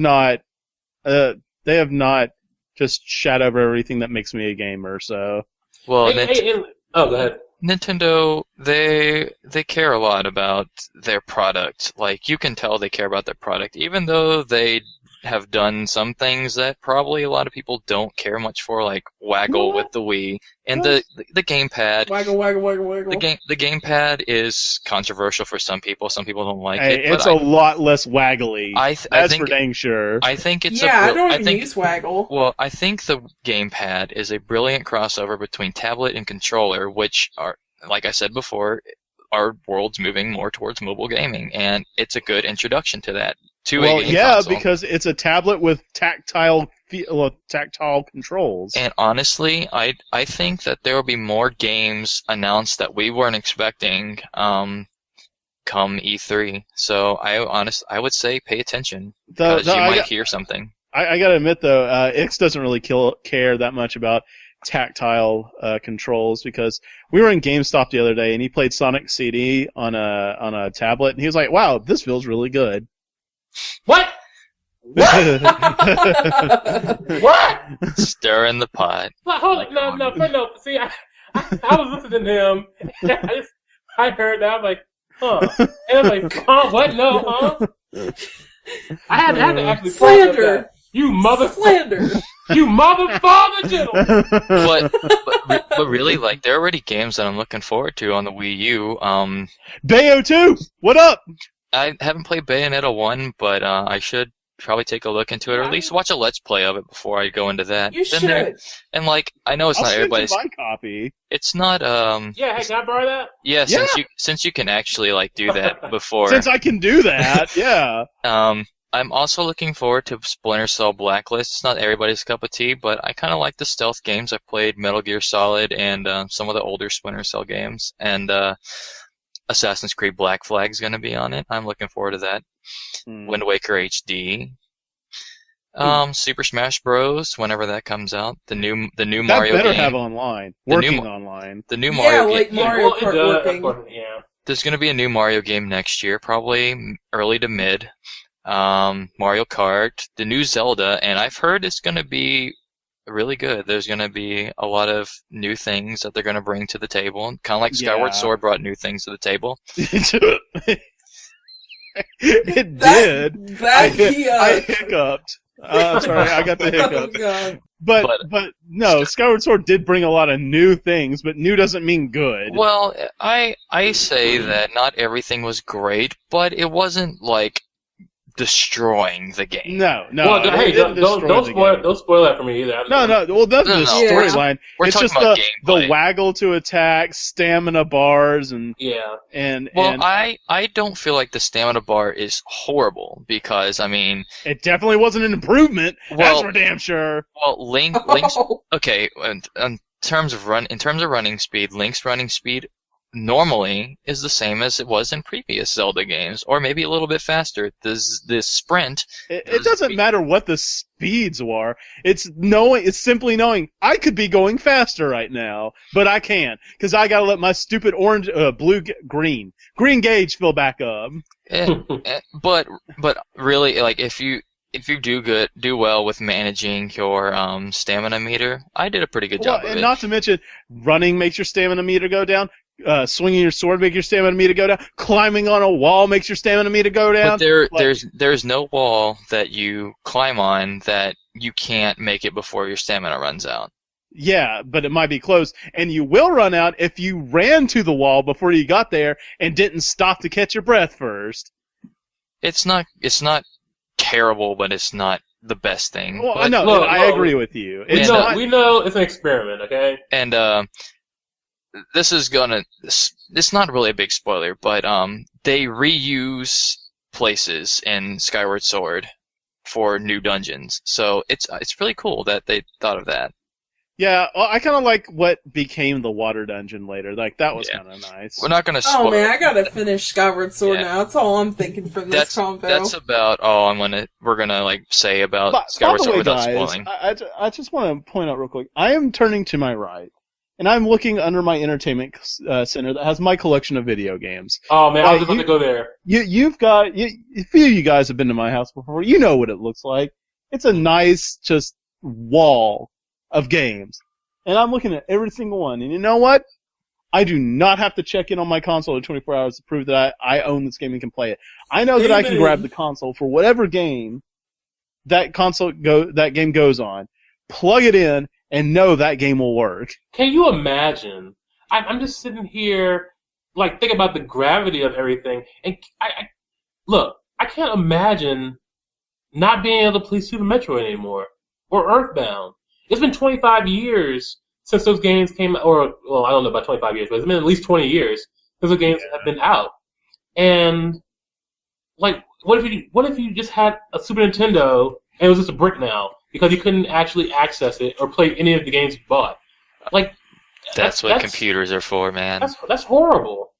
not just shat over everything that makes me a gamer. So well, go ahead. Nintendo, they care a lot about their product. You can tell they care about their product, even though they have done some things that probably a lot of people don't care much for, like waggle with the Wii and the gamepad. Waggle. The gamepad is controversial for some people. Some people don't like it. It's a lot less waggly. That's for dang sure. I think it's I don't even use waggle. Well, I think the gamepad is a brilliant crossover between tablet and controller, which are, like I said before, our world's moving more towards mobile gaming, and it's a good introduction to that. Console. Because it's a tablet with tactile controls. And honestly, I think that there will be more games announced that we weren't expecting come E3. So I would say pay attention because you might hear something. I gotta admit though, Ix doesn't really care that much about tactile controls because we were in GameStop the other day and he played Sonic CD on a tablet and he was like, "Wow, this feels really good." What? What? Stirring the pot. Hold on, no. See, I was listening to him. I heard that. I was like, huh. And I was like, huh? What? No, huh? I had to actually slander. You mother slander. You motherfucker, gentlemen. But really, there are already games that I'm looking forward to on the Wii U. Bayo 2, what up? I haven't played Bayonetta 1, but I should probably take a look into it, or at least watch a Let's Play of it before I go into that. You should. And I know it's not everybody's. My copy. It's not. Yeah, hey, can I borrow that? Yeah, since you can actually do that before. Since I can do that, yeah. I'm also looking forward to Splinter Cell Blacklist. It's not everybody's cup of tea, but I kind of like the stealth games. I've played Metal Gear Solid and some of the older Splinter Cell games, and Assassin's Creed Black Flag is going to be on it. I'm looking forward to that. Wind Waker HD. Super Smash Bros. Whenever that comes out. The new Mario game. That better have online. Online. The new Mario game. Like Mario Kart working. Yeah. There's going to be a new Mario game next year, probably early to mid. Mario Kart, the new Zelda, and I've heard it's going to be really good. There's going to be a lot of new things that they're going to bring to the table, kind of like Skyward Sword brought new things to the table. It did. I That hiccuped. I'm sorry, I got the Oh hiccup. god. But no, Skyward Sword did bring a lot of new things, but new doesn't mean good. Well, I say that not everything was great, but it wasn't like destroying the game. No. Well, hey, don't spoil that for me either. No. Well, that's the storyline. We're it's talking just about the gameplay. waggle to attack, stamina bars, and I don't feel like the stamina bar is horrible because I mean it definitely wasn't an improvement. That's for damn sure. Well, Link's okay. In terms of running speed, Link's running speed normally is the same as it was in previous Zelda games, or maybe a little bit faster. This sprint. It doesn't matter what the speeds are. It's simply knowing I could be going faster right now, but I can't because I gotta let my stupid green gauge fill back up. But really, like if you do well with managing your stamina meter, I did a pretty good job of it. And not to mention, running makes your stamina meter go down. Swinging your sword makes your stamina meter go down. Climbing on a wall makes your stamina meter go down. But there's no wall that you climb on that you can't make it before your stamina runs out. Yeah, but it might be close, and you will run out if you ran to the wall before you got there and didn't stop to catch your breath first. It's not terrible, but it's not the best thing. Well, but, I agree with you. We know it's an experiment, okay? And it's not really a big spoiler, but they reuse places in Skyward Sword for new dungeons. So it's really cool that they thought of that. Yeah, well, I kind of like what became the water dungeon later. Like that was kind of nice. We're not gonna spoil. Oh man, I gotta finish Skyward Sword now. That's all I'm thinking from this convo. That's about all we're gonna like say about Skyward Sword without spoiling. I just want to point out real quick. I am turning to my right, and I'm looking under my entertainment center that has my collection of video games. Oh man, I was about to go there. You've got a few of you guys have been to my house before. You know what it looks like. It's a nice just wall of games. And I'm looking at every single one. And you know what? I do not have to check in on my console in 24 hours to prove that I own this game and can play it. I know that I can grab the console for whatever game that game goes on, plug it in, and know that game will work. Can you imagine? I'm just sitting here, like, thinking about the gravity of everything. And I can't imagine not being able to play Super Metroid anymore. Or Earthbound. It's been 25 years since those games came out, I don't know about 25 years, but it's been at least 20 years since those games have been out. And, like, what if you just had a Super Nintendo and it was just a brick now because you couldn't actually access it or play any of the games you bought? Like, that's what computers are for, man. That's horrible.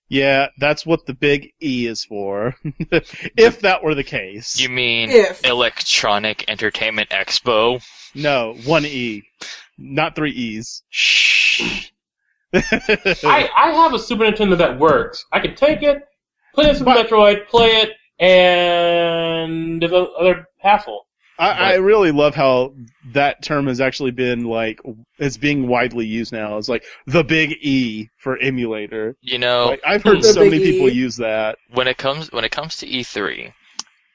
Yeah, that's what the big E is for. If that were the case. You mean Electronic Entertainment Expo? No, one E. Not three E's. Shh. I have a Super Nintendo that works. I can take it, put in Super Metroid, play it, and there's other hassle. I really love how that term has actually been it's being widely used now. It's like the big E for emulator. You know, I've heard so many people use that. When it comes to E3,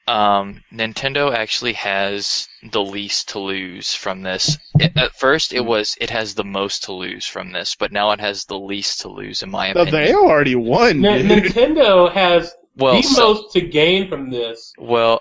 Nintendo actually has the least to lose from this. At first, it has the most to lose from this, but now it has the least to lose, in my opinion. They already won. Nintendo has the most to gain from this. Well,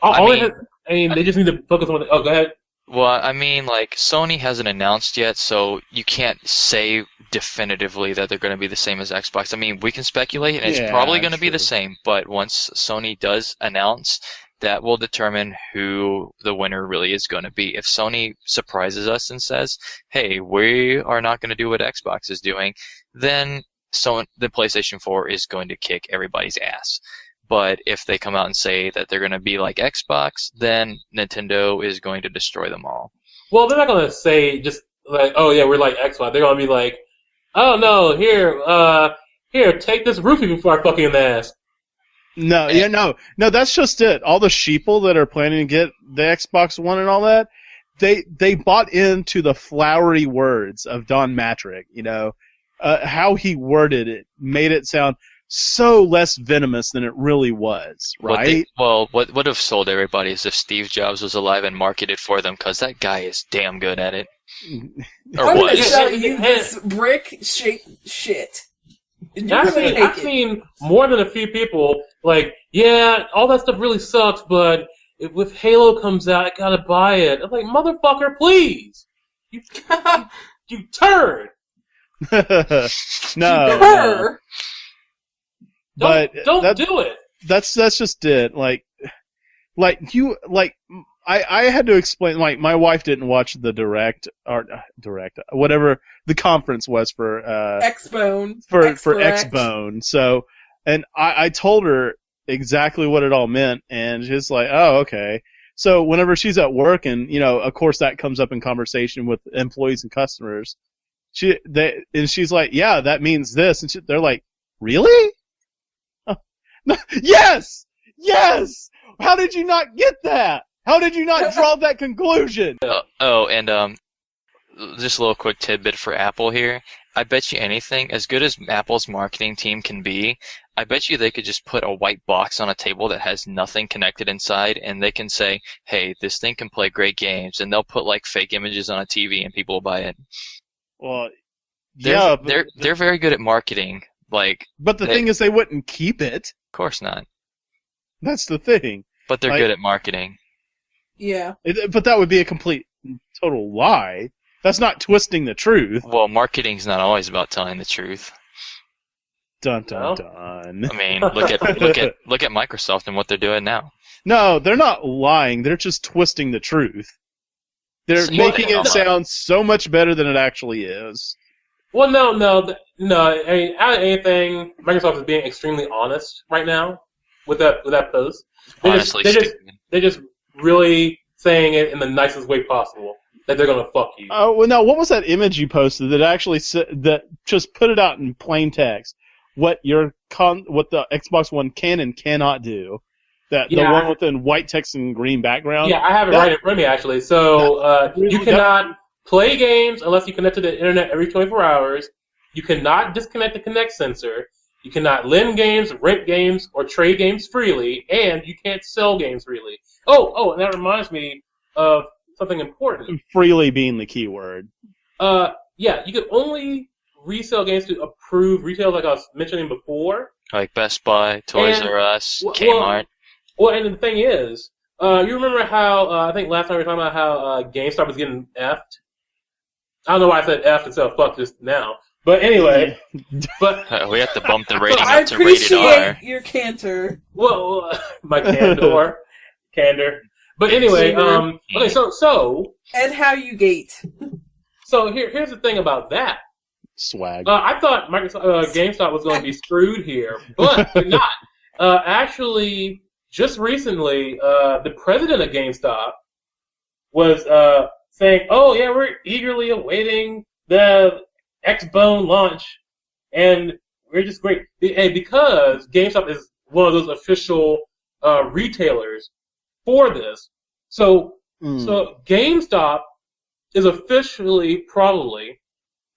they just need to focus on go ahead. Well, I mean, Sony hasn't announced yet, so you can't say definitively that they're going to be the same as Xbox. I mean, we can speculate, and it's probably going to be the same, but once Sony does announce, that will determine who the winner really is going to be. If Sony surprises us and says, hey, we are not going to do what Xbox is doing, then the PlayStation 4 is going to kick everybody's ass. But if they come out and say that they're going to be like Xbox, then Nintendo is going to destroy them all. Well, they're not going to say just like, oh yeah, we're like Xbox. They're going to be like, oh no, here, take this roofie before I fuck you in the ass. No, that's just it. All the sheeple that are planning to get the Xbox One and all that, they bought into the flowery words of Don Matrick. How he worded it made it sound so less venomous than it really was, right? What would have sold everybody is if Steve Jobs was alive and marketed for them, because that guy is damn good at it. Or I'm was. gonna sell you this brick-shaped shit. I've seen more than a few people like, yeah, all that stuff really sucks, but if Halo comes out, I gotta buy it. I'm like, motherfucker, please! You turd! No. But don't do it. That's just it. I had to explain. Like, my wife didn't watch the direct, whatever the conference was for Xbone for Xbone. So, and I told her exactly what it all meant, and she's like, "Oh, okay." So whenever she's at work, and of course that comes up in conversation with employees and customers, she's like, "Yeah, that means this," and they're like, "Really?" Yes! Yes! How did you not get that? How did you not draw that conclusion? And just a little quick tidbit for Apple here. I bet you anything, as good as Apple's marketing team can be, I bet you they could just put a white box on a table that has nothing connected inside, and they can say, hey, this thing can play great games, and they'll put like fake images on a TV and people will buy it. Well, they're very good at marketing. But the thing is, they wouldn't keep it. Of course not. That's the thing. But they're good at marketing. Yeah. But that would be a complete, total lie. That's not twisting the truth. Well, marketing's not always about telling the truth. Dun dun dun. I mean, look at Microsoft and what they're doing now. No, they're not lying. They're just twisting the truth. They're making it sound so much better than it actually is. Well, no. I mean, out of anything, Microsoft is being extremely honest right now with that post. They're just really saying it in the nicest way possible that they're gonna fuck you. Oh well, now what was that image you posted that actually that just put it out in plain text what the Xbox One can and cannot do? The one with the white text and green background. Yeah, I have it right in front of me actually. So you cannot play games unless you connect to the internet every 24 hours. You cannot disconnect the Kinect sensor. You cannot lend games, rent games, or trade games freely, and you can't sell games freely. Oh, and that reminds me of something important. Freely being the key word. Yeah, you could only resell games to approved retailers, like I was mentioning before. Like Best Buy, Toys R Us, Kmart. Well, and the thing is, you remember how, I think last time we were talking about how GameStop was getting effed? I don't know why I said F instead of fuck just now. But anyway, we have to bump the rating up to rated R. I appreciate your canter. Well, my candor. But anyway, okay, so and how you gate. So here's the thing about that. Swag. I thought GameStop was going to be screwed here, but they're not. Actually, just recently, the president of GameStop was saying, "Oh yeah, we're eagerly awaiting the Xbone launch, and we're just great." And because GameStop is one of those official retailers for this, so GameStop is officially probably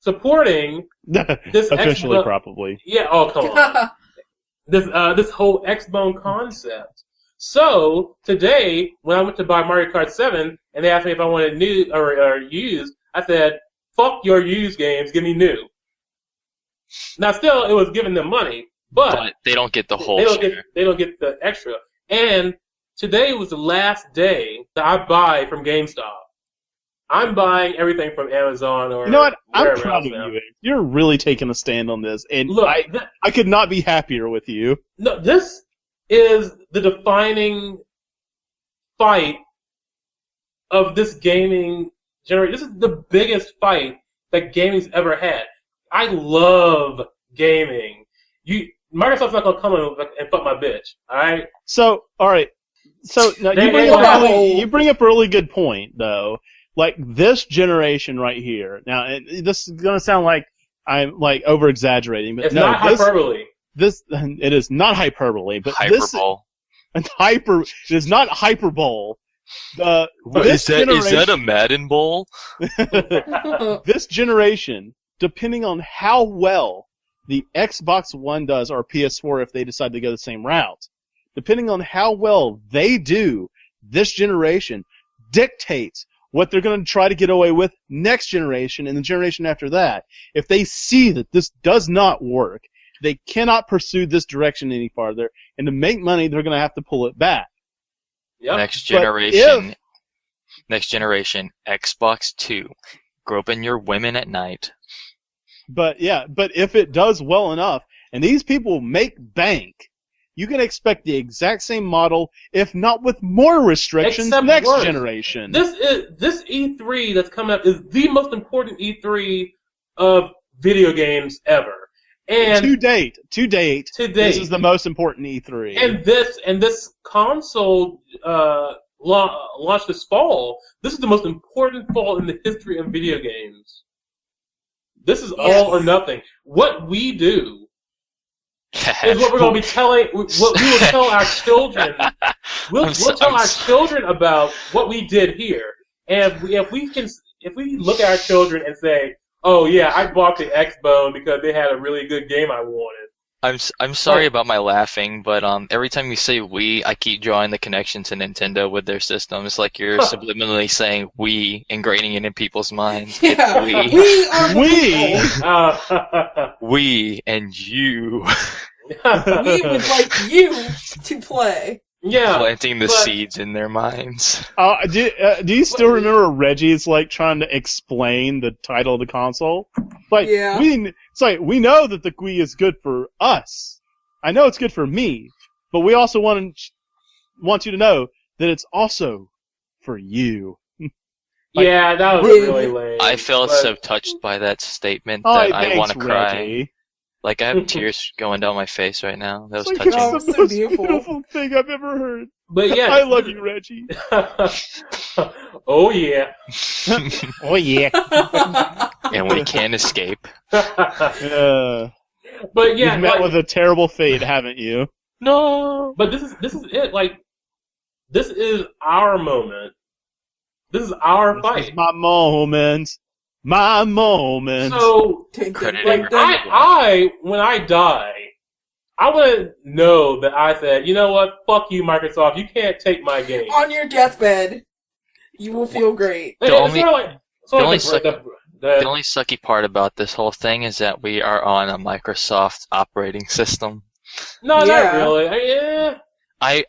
supporting this officially Xbone. Probably. Yeah. Oh, come on. This whole Xbone concept. So today, when I went to buy Mario Kart 7, and they asked me if I wanted new or used, I said, "Fuck your used games, give me new." Now, still, it was giving them money, but they don't get the whole share. They don't get the extra. And today was the last day that I buy from GameStop. I'm buying everything from Amazon or. You know what? I'm proud of now. you. You're really taking a stand on this, and look, I could not be happier with you. No, this is the defining fight of this gaming generation. This is the biggest fight that gaming's ever had. I love gaming. Microsoft's not gonna come and fuck my bitch. All right. So, all right. So now you bring up a really good point, though. Like this generation right here. Now, this is gonna sound like I'm like over exaggerating, but it's not hyperbole. It is not hyperbole, but hyperbole. It is not hyperbole. Is that a Madden Bowl? This generation, depending on how well the Xbox One does or PS4 if they decide to go the same route. Depending on how well they do this generation dictates what they're going to try to get away with next generation and the generation after that. If they see that this does not work, they cannot pursue this direction any farther, and to make money, they're going to have to pull it back. Yep. Next generation, Xbox 2, groping your women at night. But if it does well enough, and these people make bank, you can expect the exact same model, if not with more restrictions, Except next worse. generation. This E3 that's coming up is the most important E3 of video games ever. And to date, this is the most important E3. And this console launched this fall. This is the most important fall in the history of video games. This is all or nothing. What we do is what we're going to be telling. What we will tell our children. We'll tell our children about what we did here. And if we look at our children and say, "Oh yeah, I bought the Xbone because they had a really good game I wanted." I'm sorry about my laughing, but every time you say "we," I keep drawing the connection to Nintendo with their system. It's like you're subliminally saying "we," ingraining it in people's minds. Yeah, It's we are the people. we and you. We would like you to play. Yeah, Planting the seeds in their minds. Do you still remember Reggie's trying to explain the title of the console? Yeah. We know that the Wii is good for us. I know it's good for me, but we also want you to know that it's also for you. Yeah, that was really lame. I felt so touched by that statement that I want to cry. Reggie. I have tears going down my face right now. That was It's touching. Oh, the so most beautiful. thing I've ever heard. But yeah, I love you, Reggie. Oh yeah. Oh yeah. And we can't escape. But yeah, You've met with a terrible fate, haven't you? No. But this is it. This is our moment. This is our This fight. is my moment. My moment. So, when I die, I want to know that I said, you know what, fuck you, Microsoft, you can't take my game. On your deathbed, you will feel great. The only The sucky part about this whole thing is that we are on a Microsoft operating system. No, Yeah. not really. Yeah. I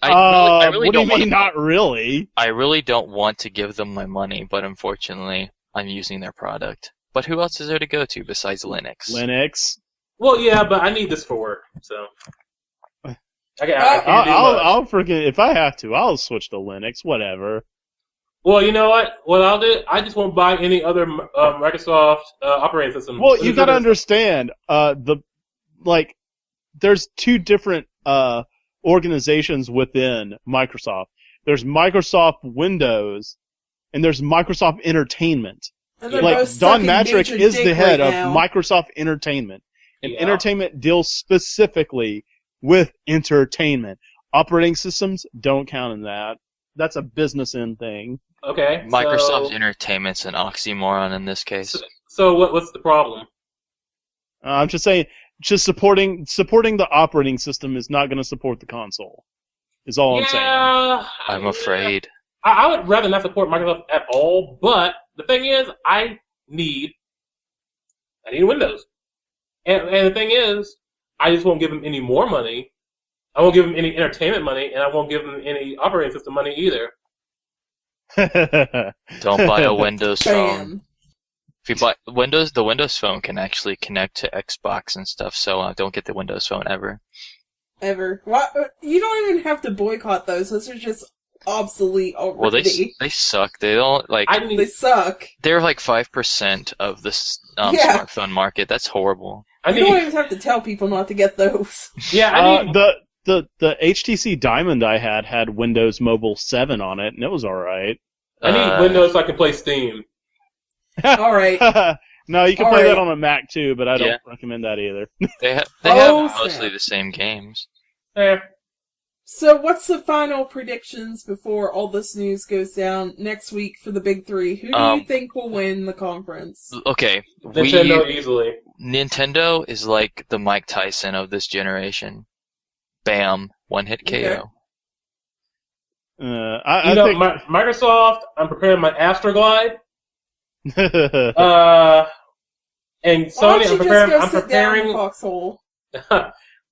really what do don't you want mean, not really? I really don't want to give them my money, but unfortunately, I'm using their product. But who else is there to go to besides Linux? Linux. Well, yeah, but I need this for work, so. I can't do much. I'll freaking, if I have to, I'll switch to Linux, whatever. Well, you know what? What I'll do, I just won't buy any other Microsoft operating system. Well, you gotta understand, there's two different organizations within Microsoft. There's Microsoft Windows, and there's Microsoft Entertainment. And they're Like, both Don sucking Matrick major is dick the head right of now. Microsoft Entertainment. And Yeah. Entertainment deals specifically with entertainment. Operating systems don't count in that. That's a business end thing. Okay. Microsoft Entertainment's an oxymoron in this case. So what's the problem? I'm just saying, just supporting the operating system is not going to support the console. Is all I'm saying. I'm afraid. I would rather not support Microsoft at all, but the thing is, I need Windows. And the thing is, I just won't give them any more money. I won't give them any entertainment money, and I won't give them any operating system money either. Don't buy a Windows phone. Bam. If you buy Windows, the Windows phone can actually connect to Xbox and stuff, so don't get the Windows phone ever. Ever. What? You don't even have to boycott those. Those are just obsolete already. Well, they suck. They don't They suck. They're 5% of the Yeah. smartphone market. That's horrible. You don't even have to tell people not to get those. I need the HTC Diamond I had Windows Mobile 7 on it, and it was alright. I need Windows so I can play Steam. All right. No, you can All play right. that on a Mac too, but I don't Yeah. recommend that either. They have Oh, mostly snap. the same games. Eh. So what's the final predictions before all this news goes down next week for the big three? Who do you think will win the conference? Okay. Nintendo easily. Nintendo is like the Mike Tyson of this generation. Bam. One-hit KO. Okay. I think... Microsoft, I'm preparing my Astroglide. And Sony, I'm preparing down, Foxhole.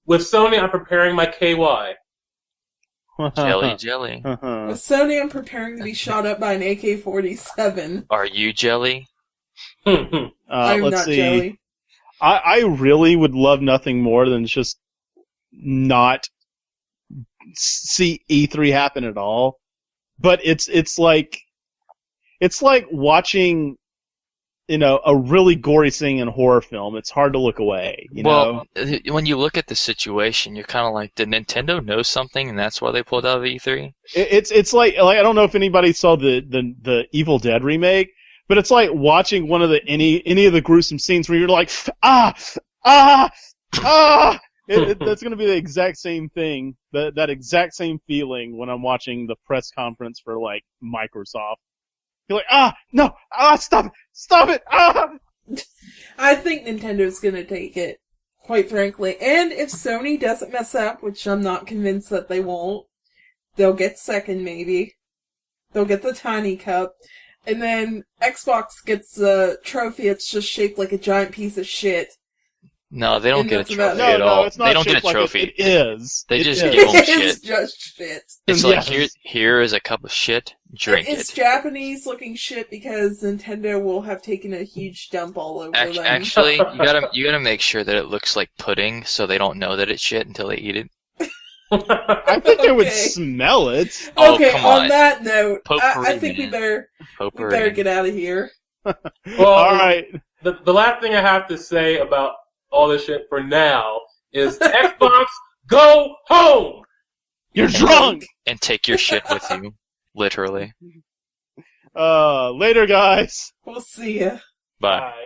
With Sony, I'm preparing my KY. Jelly. With Sony, I'm preparing to be shot up by an AK-47. Are you jelly? I'm let's not see. jelly. I really would love nothing more than just not see E3 happen at all. But it's like watching, a really gory scene in a horror film. It's hard to look away. Well, when you look at the situation, you're kind of like, did Nintendo know something, and that's why they pulled out of E3? It's like I don't know if anybody saw the Evil Dead remake, but it's like watching one of the any of the gruesome scenes where you're like, that's going to be the exact same thing, that exact same feeling when I'm watching the press conference for like Microsoft. You're like, no, stop it, I think Nintendo's gonna take it, quite frankly. And if Sony doesn't mess up, which I'm not convinced that they won't, they'll get second maybe. They'll get the tiny cup. And then Xbox gets a trophy that's just shaped like a giant piece of shit. No, they don't get a trophy no, at all. It's not they don't get a like trophy. It is. They just is. give them It's shit. just shit. It's like, here is a cup of shit, drink It's it. Japanese looking shit because Nintendo will have taken a huge dump all over them. Actually, you gotta make sure that it looks like pudding, so they don't know that it's shit until they eat it. I think they would Okay. smell it. Oh, Okay, come on on. that note, Potpourri, I think we man. better Potpourri. get out of here. Well, All right. The last thing I have to say about all this shit for now is Xbox, go home! You're drunk. And take your shit with you, literally. Later, guys. We'll see ya. Bye. Bye.